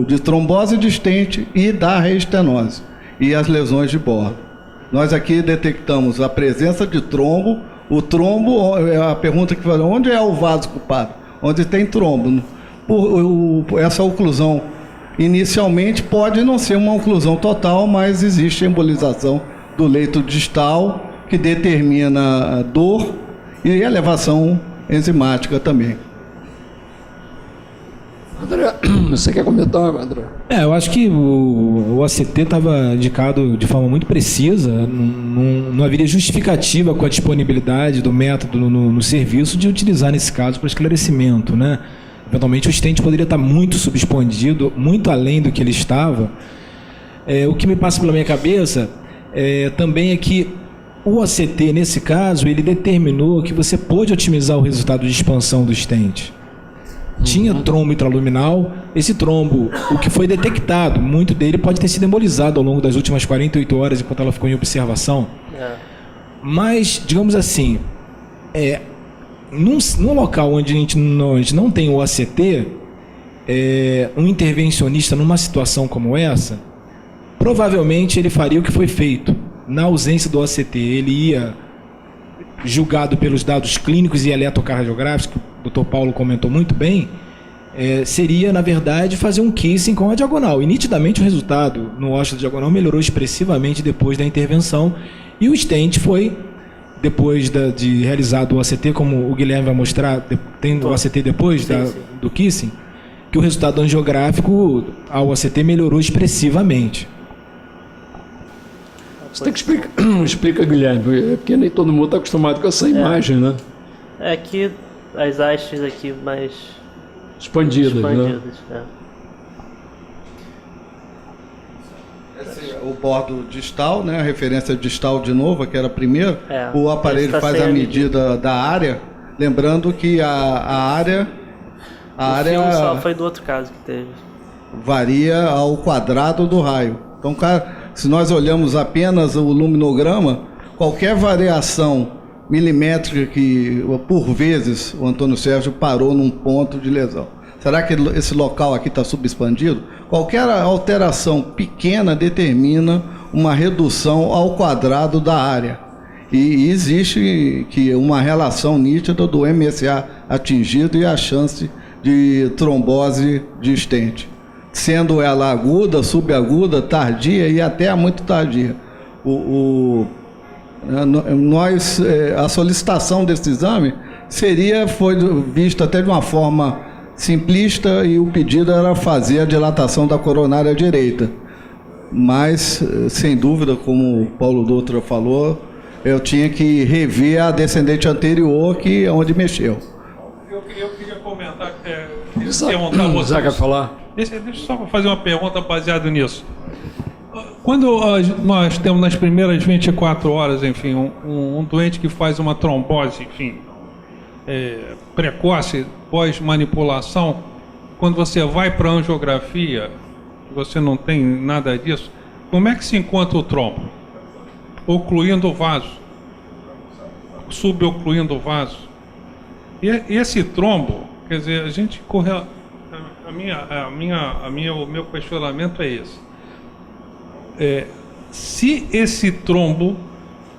de trombose de stent e da reestenose e as lesões de bordo. Nós aqui detectamos a presença de trombo. O trombo, a pergunta que faz, onde é o vaso culpado? Onde tem trombo. Essa oclusão, inicialmente, pode não ser uma oclusão total, mas existe embolização do leito distal, que determina dor e elevação enzimática também. André, você quer comentar, André? Eu acho que o ACT estava indicado de forma muito precisa, não haveria justificativa com a disponibilidade do método no serviço de utilizar nesse caso para esclarecimento, né? Eventualmente o stent poderia estar muito subexpandido, muito além do que ele estava. O que me passa pela minha cabeça também é que o ACT, nesse caso, ele determinou que você pôde otimizar o resultado de expansão do stent. Tinha trombo intraluminal. Esse trombo, o que foi detectado, muito dele pode ter sido embolizado ao longo das últimas 48 horas, enquanto ela ficou em observação. Mas, digamos assim, num local onde a gente não tem o ACT, um intervencionista numa situação como essa, provavelmente ele faria o que foi feito. Na ausência do ACT, ele ia, julgado pelos dados clínicos e eletrocardiográficos, que o Dr. Paulo comentou muito bem, seria, na verdade, fazer um kissing com a diagonal. E nitidamente o resultado no ósseo da diagonal melhorou expressivamente depois da intervenção. E o stent foi, depois de realizado o ACT, como o Guilherme vai mostrar, tem o ACT depois do kissing, que o resultado angiográfico ao ACT melhorou expressivamente. Você tem que explicar, Guilherme, porque nem todo mundo está acostumado com essa imagem, né? É que as hastes aqui mais expandidas, né? Esse é o bordo distal, né? A referência distal de novo, que era a primeira. O aparelho faz a medida da área, lembrando que a área filme só foi do outro caso que teve. Varia ao quadrado do raio. Então, se nós olhamos apenas o luminograma, qualquer variação milimétrica que, por vezes, o Antônio Sérgio parou num ponto de lesão. Será que esse local aqui está subexpandido? Qualquer alteração pequena determina uma redução ao quadrado da área. E existe uma relação nítida do MSA atingido e a chance de trombose de stent, sendo ela aguda, subaguda, tardia e até muito tardia. A solicitação desse exame foi vista até de uma forma simplista, e o pedido era fazer a dilatação da coronária direita. Mas, sem dúvida, como o Paulo Dutra falou, eu tinha que rever a descendente anterior, que é onde mexeu. Eu queria comentar, Zé quer falar? Deixa eu só fazer uma pergunta baseada nisso. Quando nós temos nas primeiras 24 horas, enfim, um doente que faz uma trombose, enfim, precoce, pós-manipulação, quando você vai para a angiografia, você não tem nada disso, como é que se encontra o trombo? Ocluindo o vaso, subocluindo o vaso. E esse trombo, quer dizer, a gente corre... O meu questionamento é esse. Se esse trombo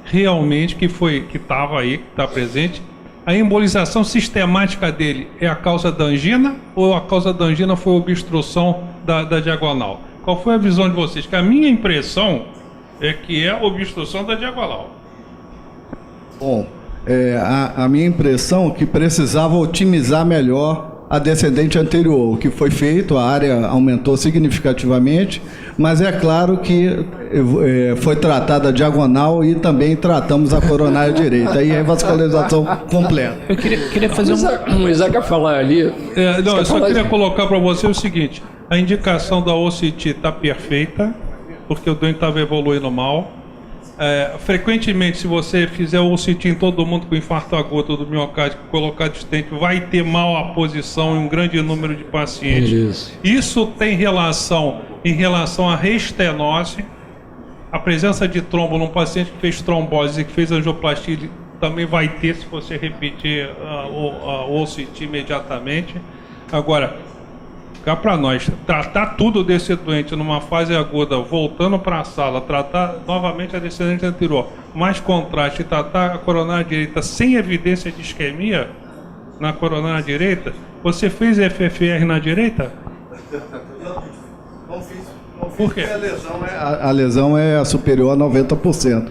realmente que estava aí, que está presente, a embolização sistemática dele é a causa da angina ou a causa da angina foi a obstrução da diagonal? Qual foi a visão de vocês? Que a minha impressão é que é a obstrução da diagonal. Bom, a minha impressão é que precisava otimizar melhor a descendente anterior. O que foi feito, a área aumentou significativamente, mas é claro que foi tratada a diagonal e também tratamos a coronária direita. Aí é vascularização completa. Eu queria fazer O Isaac quer falar ali. Não, eu só queria colocar para você o seguinte: a indicação da OCT está perfeita, porque o doente estava evoluindo mal. Frequentemente, se você fizer o OCT em todo mundo com infarto agudo do miocárdio, colocar de stent, vai ter mal a posição em um grande número de pacientes. Isso tem relação à restenose, a presença de trombo num paciente que fez trombose e que fez angioplastia também vai ter se você repetir o OCT imediatamente. Agora, cá para nós, tratar tudo desse doente numa fase aguda, voltando para a sala, tratar novamente a descendente anterior, mais contraste, tratar a coronária direita sem evidência de isquemia na coronária direita, você fez FFR na direita? Não fiz. Por quê? A lesão é superior a 90%.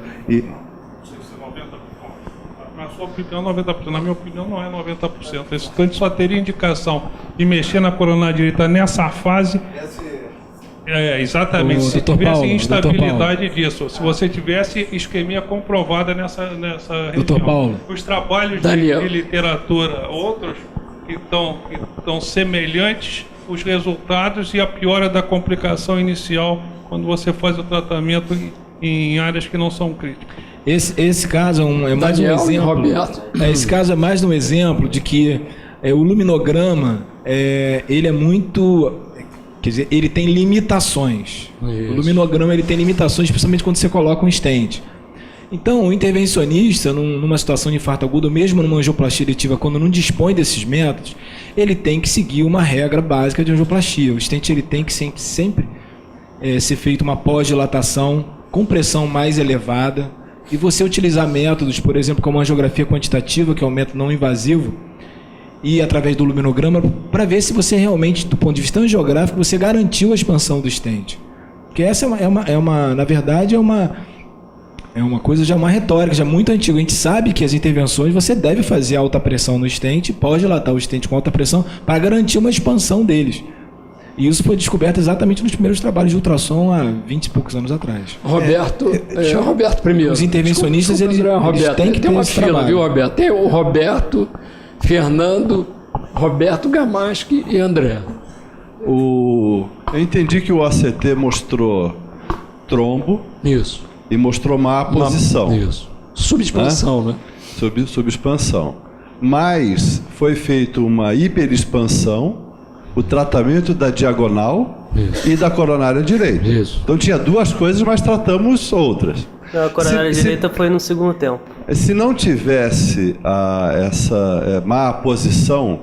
Na sua opinião, 90%. Na minha opinião, não é 90%. Esse doente só teria indicação de mexer na coronária direita nessa fase. Exatamente. Se tivesse instabilidade disso, se você tivesse isquemia comprovada nessa região. Os trabalhos de literatura, outros que estão semelhantes, os resultados e a piora da complicação inicial quando você faz o tratamento em áreas que não são críticas. Esse caso é mais um exemplo. Esse caso é mais um exemplo de que o luminograma ele é muito, quer dizer, ele tem limitações. Isso. O luminograma ele tem limitações, especialmente quando você coloca um stent. Então, o intervencionista, numa situação de infarto agudo, mesmo numa angioplastia eletiva, quando não dispõe desses métodos, ele tem que seguir uma regra básica de angioplastia. O stent ele tem que sempre ser feito uma pós-dilatação com pressão mais elevada, e você utilizar métodos, por exemplo, como a angiografia quantitativa, que é um método não invasivo, e através do luminograma, para ver se você realmente, do ponto de vista angiográfico, você garantiu a expansão do stent. Porque essa na verdade, é uma coisa já uma retórica, já muito antiga. A gente sabe que as intervenções você deve fazer alta pressão no stent, pode dilatar o stent com alta pressão para garantir uma expansão deles. E isso foi descoberto exatamente nos primeiros trabalhos de ultrassom há 20 e poucos anos atrás. Roberto, Roberto primeiro. Os intervencionistas eles têm que ter uma fila, trabalho. Viu, Roberto? Tem o Roberto, Fernando, Roberto Gamaschi e André. Eu entendi que o ACT mostrou trombo. Isso. E mostrou má posição. Isso. Subexpansão, né? Subexpansão. Mas foi feita uma hiperexpansão, o tratamento da diagonal e da coronária direita. Isso. Então tinha duas coisas, mas tratamos outras. A coronária direita foi no segundo tempo. Se não tivesse essa má posição,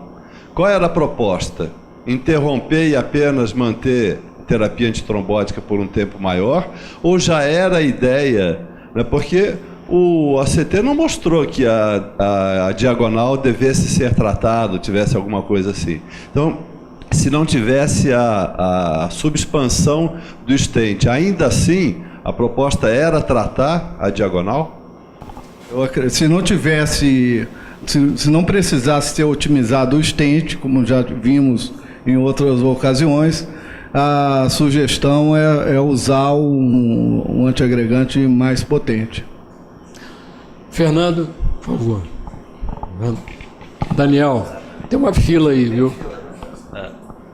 qual era a proposta? Interromper e apenas manter terapia antitrombótica por um tempo maior? Ou já era a ideia, né? Porque o ACT não mostrou que a diagonal devesse ser tratado, tivesse alguma coisa assim. Então, se não tivesse a subexpansão do stent, ainda assim, a proposta era tratar a diagonal? Se não tivesse, se não precisasse ser otimizado o stent, como já vimos em outras ocasiões, a sugestão é usar um antiagregante mais potente. Fernando, por favor. Daniel, tem uma fila aí, viu?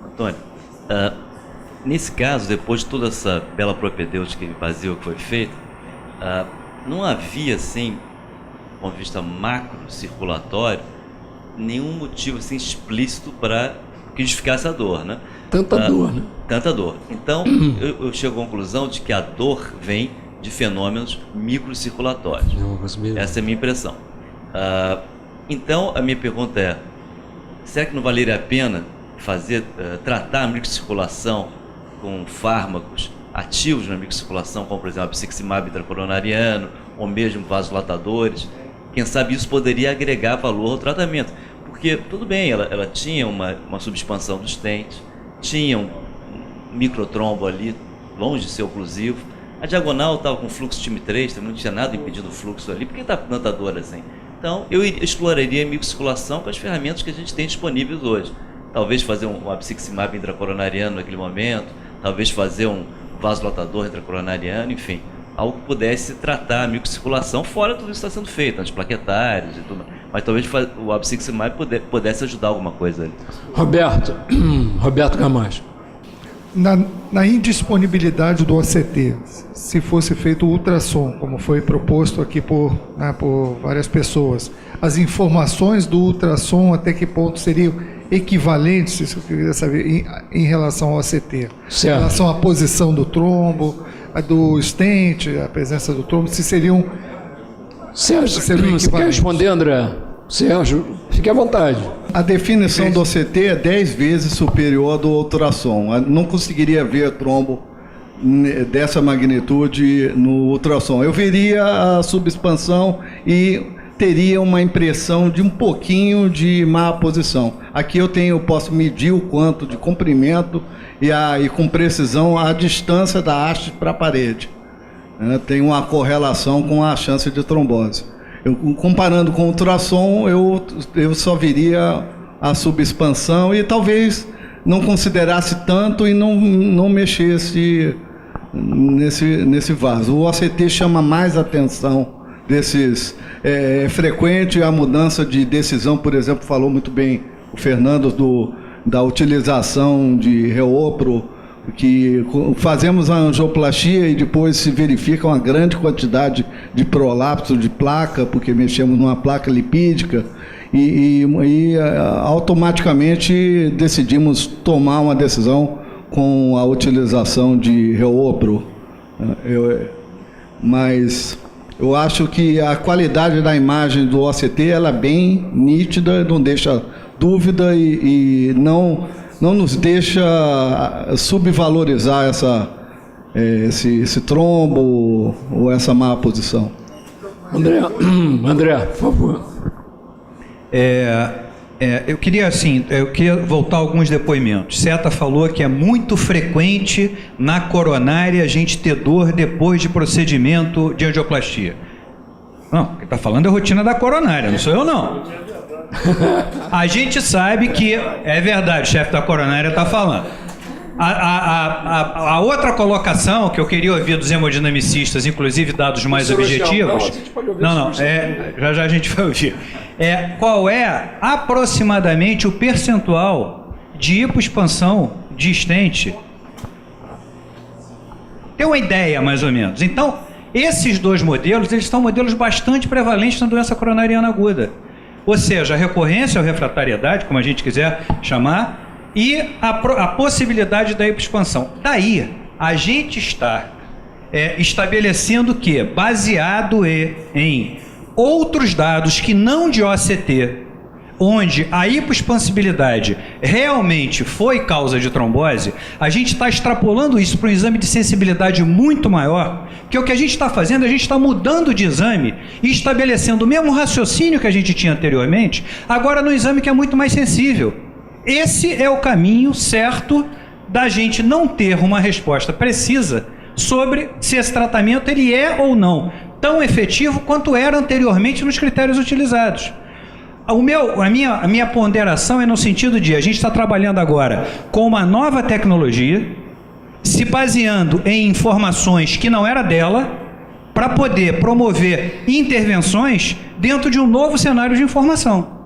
Antônio, Nesse caso, depois de toda essa bela propedêutica invasiva que foi feita, não havia, assim, do ponto de vista macro-circulatório, nenhum motivo assim, explícito para que justificasse a dor, né? Tanta dor, né? Tanta dor. Então, eu chego à conclusão de que a dor vem de fenômenos microcirculatórios. Essa é a minha impressão. Então, a minha pergunta é, será que não valeria a pena tratar a microcirculação com fármacos ativos na microcirculação, como, por exemplo, a piximab intracoronariano, ou mesmo vasodilatadores? Quem sabe isso poderia agregar valor ao tratamento. Porque, tudo bem, ela tinha uma subexpansão dos dentes, tinha um microtrombo ali, longe de ser oclusivo. A diagonal estava com fluxo time 3, não tinha nada impedindo o fluxo ali. Por que está tanta dor assim? Então, eu exploraria a microcirculação com as ferramentas que a gente tem disponíveis hoje. Talvez fazer um piximab intracoronariano naquele momento, talvez fazer um vasodilatador intracoronariano, enfim, algo que pudesse tratar a microcirculação, fora tudo isso que está sendo feito, antiplaquetários e tudo. Mas talvez o abciximab pudesse ajudar alguma coisa ali. Roberto Camacho. Na indisponibilidade do OCT, se fosse feito o ultrassom, como foi proposto aqui por várias pessoas, as informações do ultrassom até que ponto seriam equivalentes, isso que eu queria saber, em relação ao OCT? Certo. Em relação à posição do trombo, a do stent, a presença do trombo, se seriam... Sérgio, você quer responder, André? Sérgio, fique à vontade. A definição do OCT é 10 vezes superior do ultrassom. Não conseguiria ver trombo dessa magnitude no ultrassom. Eu veria a subexpansão e teria uma impressão de um pouquinho de má posição. Aqui eu posso medir o quanto de comprimento e com precisão a distância da haste para a parede. Tem uma correlação com a chance de trombose. Comparando com o ultrassom, eu só viria a subexpansão e talvez não considerasse tanto e não mexesse nesse vaso. O OCT chama mais atenção desses... É frequente a mudança de decisão, por exemplo, falou muito bem o Fernando da utilização de reopro, que fazemos a angioplastia e depois se verifica uma grande quantidade de prolapso de placa, porque mexemos numa placa lipídica, e automaticamente decidimos tomar uma decisão com a utilização de reopro. Mas eu acho que a qualidade da imagem do OCT ela é bem nítida, não deixa dúvida e não nos deixa subvalorizar esse trombo ou essa má posição. André, por favor. Eu queria voltar a alguns depoimentos. Seta falou que é muito frequente na coronária a gente ter dor depois de procedimento de angioplastia. Não, quem está falando é a rotina da coronária, não sou eu não. A gente sabe que é verdade, o chefe da coronária está falando. A outra colocação que eu queria ouvir dos hemodinamicistas, inclusive dados mais objetivos. Já a gente vai ouvir. Qual é aproximadamente o percentual de hipoexpansão de stent? Tem uma ideia, mais ou menos. Então, esses dois modelos, eles são modelos bastante prevalentes na doença coronariana aguda. Ou seja, a recorrência ou refratariedade, como a gente quiser chamar, e a possibilidade da hipoexpansão. Daí, a gente está estabelecendo que, baseado em outros dados que não de OCT, onde a hipoexpansibilidade realmente foi causa de trombose, a gente está extrapolando isso para um exame de sensibilidade muito maior, porque o que a gente está fazendo, a gente está mudando de exame e estabelecendo o mesmo raciocínio que a gente tinha anteriormente, agora no exame que é muito mais sensível. Esse é o caminho certo da gente não ter uma resposta precisa sobre se esse tratamento ele é ou não tão efetivo quanto era anteriormente nos critérios utilizados. A minha ponderação é no sentido de a gente está trabalhando agora com uma nova tecnologia, se baseando em informações que não era dela, para poder promover intervenções dentro de um novo cenário de informação.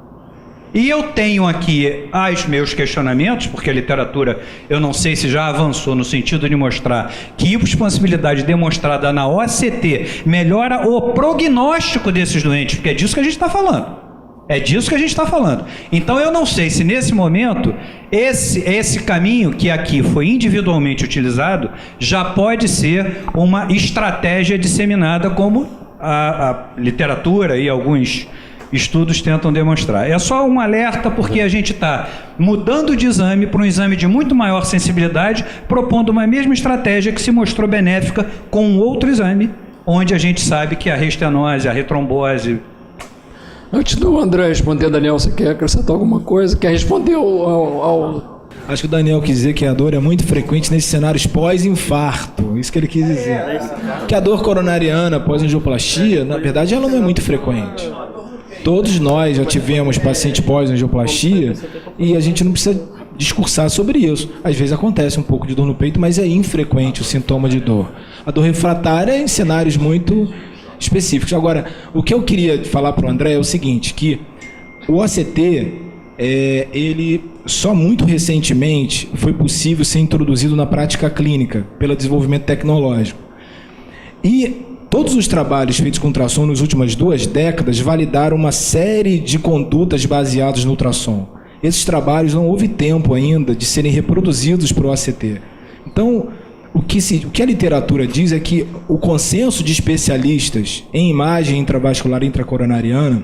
E eu tenho aqui os meus questionamentos, porque a literatura, eu não sei se já avançou no sentido de mostrar que hipossensibilidade demonstrada na OCT melhora o prognóstico desses doentes, porque é disso que a gente está falando. É disso que a gente está falando. Então eu não sei se nesse momento esse caminho que aqui foi individualmente utilizado já pode ser uma estratégia disseminada como a literatura e alguns estudos tentam demonstrar. É só um alerta porque a gente está mudando de exame para um exame de muito maior sensibilidade, propondo uma mesma estratégia que se mostrou benéfica com um outro exame, onde a gente sabe que a restenose, a retrombose... Antes do André responder, Daniel, você quer acrescentar alguma coisa? Quer responder ao... Acho que o Daniel quis dizer que a dor é muito frequente nesses cenários pós-infarto. Isso que ele quis dizer. Que a dor coronariana pós-angioplastia, na verdade, ela não é muito frequente. Todos nós já tivemos paciente pós-angioplastia e a gente não precisa discursar sobre isso. Às vezes acontece um pouco de dor no peito, mas é infrequente o sintoma de dor. A dor refratária é em cenários muito específicos. Agora, o que eu queria falar para o André é o seguinte, que o OCT, ele só muito recentemente foi possível ser introduzido na prática clínica pelo desenvolvimento tecnológico. E todos os trabalhos feitos com ultrassom nas últimas 2 décadas validaram uma série de condutas baseadas no ultrassom. Esses trabalhos não houve tempo ainda de serem reproduzidos para o OCT. Então, o que a literatura diz é que o consenso de especialistas em imagem intravascular intracoronariana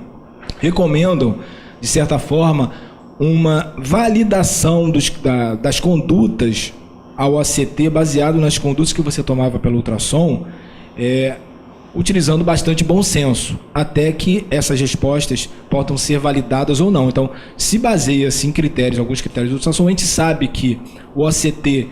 recomendam, de certa forma, uma validação das condutas ao OCT baseado nas condutas que você tomava pelo ultrassom, utilizando bastante bom senso, até que essas respostas possam ser validadas ou não. Então, se baseia-se em critérios, alguns critérios do ultrassom, a gente sabe que o OCT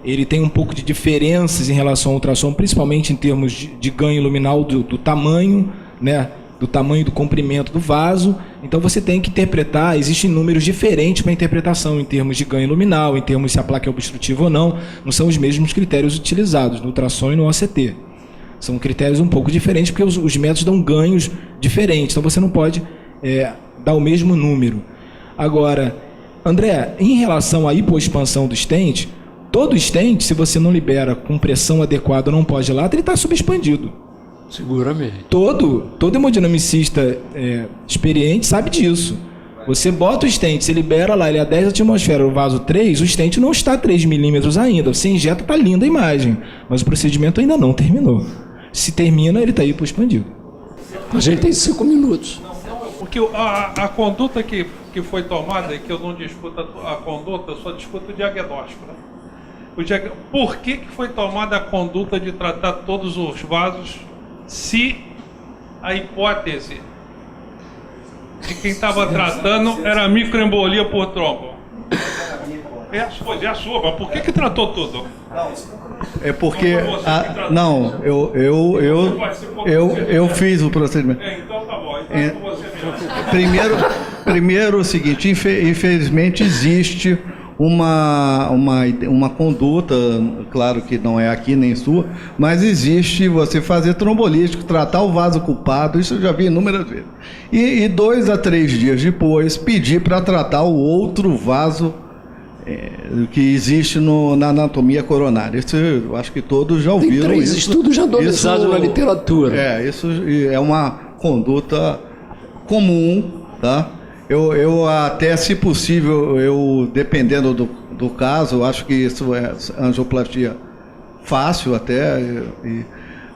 ele tem um pouco de diferenças em relação ao ultrassom, principalmente em termos de ganho luminal do tamanho, né, do tamanho do comprimento do vaso. Então você tem que interpretar, existem números diferentes para interpretação em termos de ganho luminal, em termos se a placa é obstrutiva ou não. Não são os mesmos critérios utilizados no ultrassom e no OCT. São critérios um pouco diferentes porque os métodos dão ganhos diferentes. Então você não pode dar o mesmo número. Agora, André, em relação à hipoexpansão do stent, todo stent, se você não libera com pressão adequada ou não pós-dilata, ele está subexpandido. Seguramente. Todo hemodinamicista experiente sabe disso. Você bota o stent, você libera lá, ele é a 10 atmosferas, o vaso 3, o stent não está a 3 milímetros ainda. Você injeta, está linda a imagem, mas o procedimento ainda não terminou. Se termina, ele está hipoexpandido. A gente tem 5 minutos. Porque a conduta que foi tomada, que eu não discuto a conduta, eu só discuto o diagnóstico, né? Por que foi tomada a conduta de tratar todos os vasos se a hipótese de quem estava tratando era microembolia por trombo? É a sua, mas por que tratou tudo? É porque eu fiz o procedimento. Então tá bom, então você Primeiro o seguinte, infelizmente existe uma conduta, claro que não é aqui nem sua, mas existe você fazer trombolítico, tratar o vaso culpado, isso eu já vi inúmeras vezes. E 2 a 3 dias depois, pedir para tratar o outro vaso que existe na anatomia coronária. Isso eu acho que todos já ouviram. Tem 3 estudos randomizados na literatura. Isso é uma conduta comum, tá? Eu até, se possível, dependendo do caso, acho que isso é angioplastia fácil até,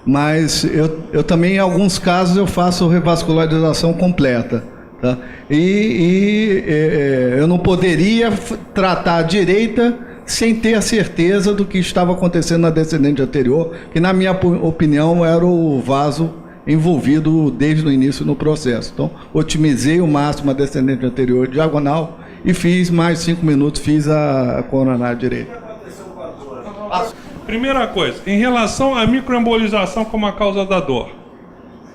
mas eu também, em alguns casos, eu faço revascularização completa. Tá? Eu não poderia tratar a direita sem ter a certeza do que estava acontecendo na descendente anterior, que, na minha opinião, era o vaso envolvido desde o início no processo. Então, otimizei o máximo a descendente anterior diagonal e fiz mais 5 minutos, fiz a coronária direita. Primeira coisa, em relação à microembolização como a causa da dor,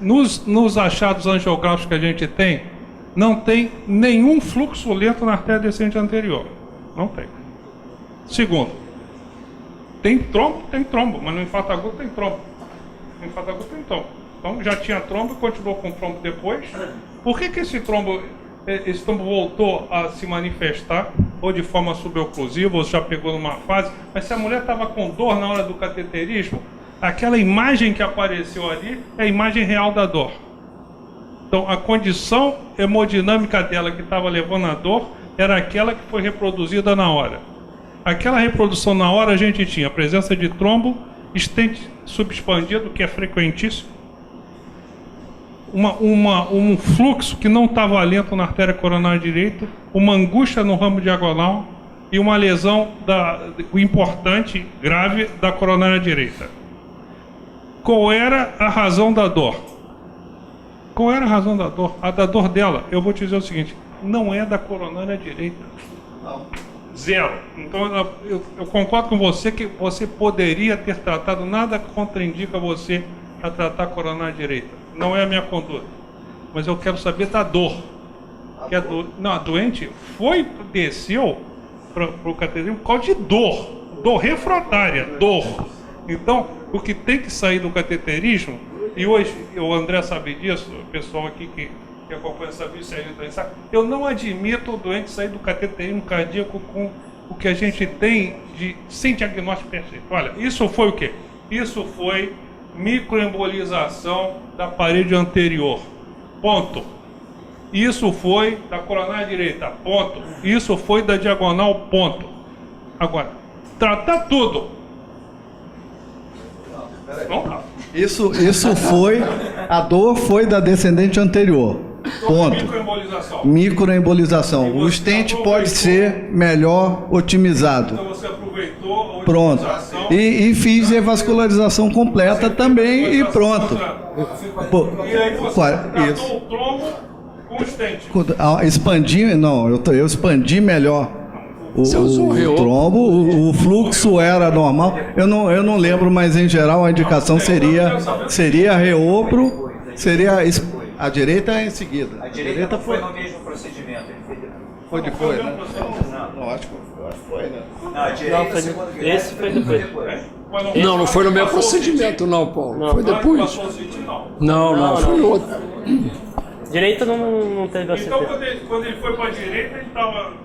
nos achados angiográficos que a gente tem, não tem nenhum fluxo lento na artéria descendente anterior. Não tem. Segundo, tem trombo, mas no infarto agudo tem trombo. No infarto agudo tem trombo. Então já tinha trombo e continuou com trombo depois. Por que esse trombo esse trombo voltou a se manifestar, ou de forma suboclusiva, ou já pegou numa fase, mas se a mulher estava com dor na hora do cateterismo, aquela imagem que apareceu ali é a imagem real da dor. Então, a condição hemodinâmica dela que estava levando a dor era aquela que foi reproduzida na hora. Aquela reprodução na hora a gente tinha a presença de trombo, estente subexpandido, que é frequentíssimo, um fluxo que não estava lento na artéria coronária direita, uma angústia no ramo diagonal e uma lesão importante, grave, da coronária direita. Qual era a razão da dor? Qual era a razão da dor? A da dor dela, eu vou te dizer o seguinte, não é da coronária direita. Zero. Então eu concordo com você que você poderia ter tratado, nada contraindica você a tratar a coronária direita. Não é a minha conduta. Mas eu quero saber da dor. Não, a doente desceu para o cateterismo por causa de dor refratária, dor. Então, o que tem que sair do cateterismo, e hoje o André sabe disso, o pessoal aqui que acompanha sabe isso, eu não admito o doente sair do cateterismo cardíaco com o que a gente tem sem diagnóstico perfeito. Olha, isso foi o quê? Isso foi microembolização da parede anterior. Ponto. Isso foi da coronária direita. Ponto. Isso foi da diagonal. Ponto. Agora, tratar tudo. Isso foi, a dor foi da descendente anterior. Ponto. Microembolização. O stent pode ser melhor otimizado. Então você aproveitou a pronto. E fiz revascularização completa também e pronto. E aí você tratou o trombo com o stent. Expandi, não, eu expandi melhor o trombo, o fluxo era normal. Eu não lembro, mas em geral a indicação seria reopro, seria a direita em seguida. A direita foi no mesmo procedimento. Foi depois, né? Não, acho que foi, né? Não, a direita, esse foi depois. Não foi no mesmo procedimento, não, Paulo. Não. Foi depois. Não, foi outro. Direita não teve a Então, quando ele foi para a direita, ele estava...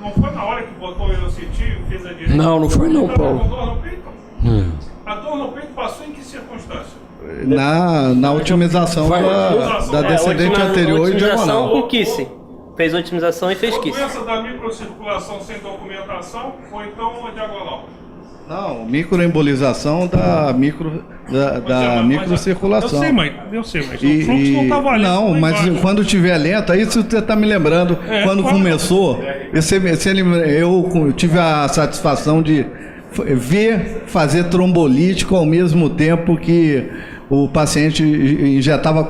Não foi na hora que botou o Elocitinho e fez a direita? Não foi não, Paulo. A dor no peito? A dor no peito passou em que circunstância? Na otimização da descendente anterior e diagonal. Com kissing. Fez otimização e fez kissing. Doença da microcirculação sem documentação ou então a diagonal? Não, microembolização da microcirculação. Eu sei, mas o fluxo não estava lento. Não, mas quando tiver lento, aí você está me lembrando, quando começou, eu tive a satisfação de ver fazer trombolítico ao mesmo tempo que o paciente injetava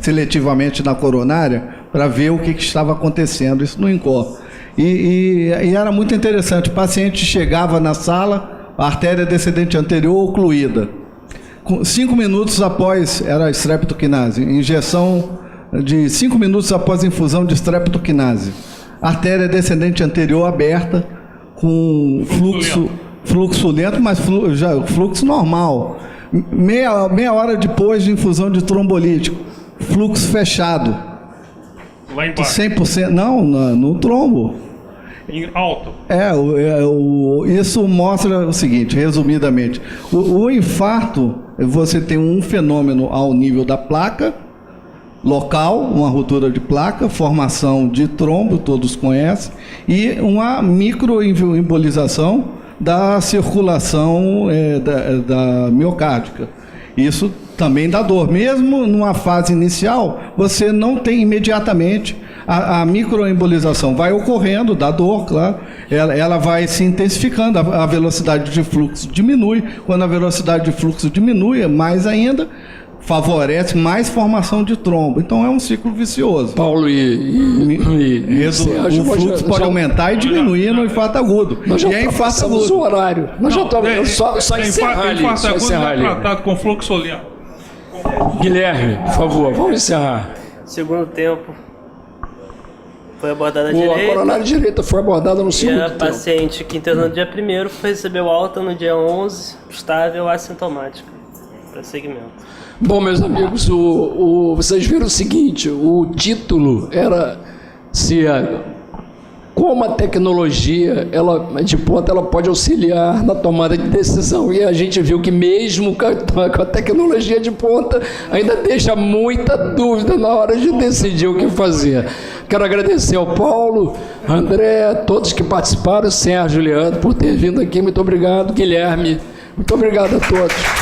seletivamente na coronária para ver o que estava acontecendo, isso no INCOR. E era muito interessante, o paciente chegava na sala, a artéria descendente anterior ocluída. 5 minutos após, era streptokinase, injeção de 5 minutos após a infusão de streptokinase. Artéria descendente anterior aberta, com fluxo lento, mas fluxo normal. Meia hora depois de infusão de trombolítico, fluxo fechado. Lá embaixo? 100%, não, no trombo. Em alto? Isso mostra o seguinte, resumidamente. O infarto, você tem um fenômeno ao nível da placa, local, uma ruptura de placa, formação de trombo, todos conhecem, e uma microembolização da circulação da miocárdica. Isso também dá dor. Mesmo numa fase inicial, você não tem imediatamente a microembolização. Vai ocorrendo, dá dor, claro. Ela vai se intensificando, a velocidade de fluxo diminui. Quando a velocidade de fluxo diminui, mais ainda, favorece mais formação de trombo. Então é um ciclo vicioso. Paulo, o fluxo pode aumentar e diminuir no infarto agudo. Nós já passamos o horário. Nós já estamos... Só encerrar ali. Infarto agudo é tratado com fluxo lento. Guilherme, por favor, vamos encerrar. Segundo tempo, foi abordada a direita. A coronária direita foi abordada no segundo tempo. E a paciente que internou no dia 1º recebeu alta no dia 11, estável assintomática. Prosseguimento. Bom, meus amigos, vocês viram o seguinte, o título era como a tecnologia de ponta ela pode auxiliar na tomada de decisão. E a gente viu que mesmo com a tecnologia de ponta ainda deixa muita dúvida na hora de decidir o que fazer. Quero agradecer ao Paulo, André, todos que participaram, Sérgio, Leandro, por ter vindo aqui. Muito obrigado, Guilherme. Muito obrigado a todos.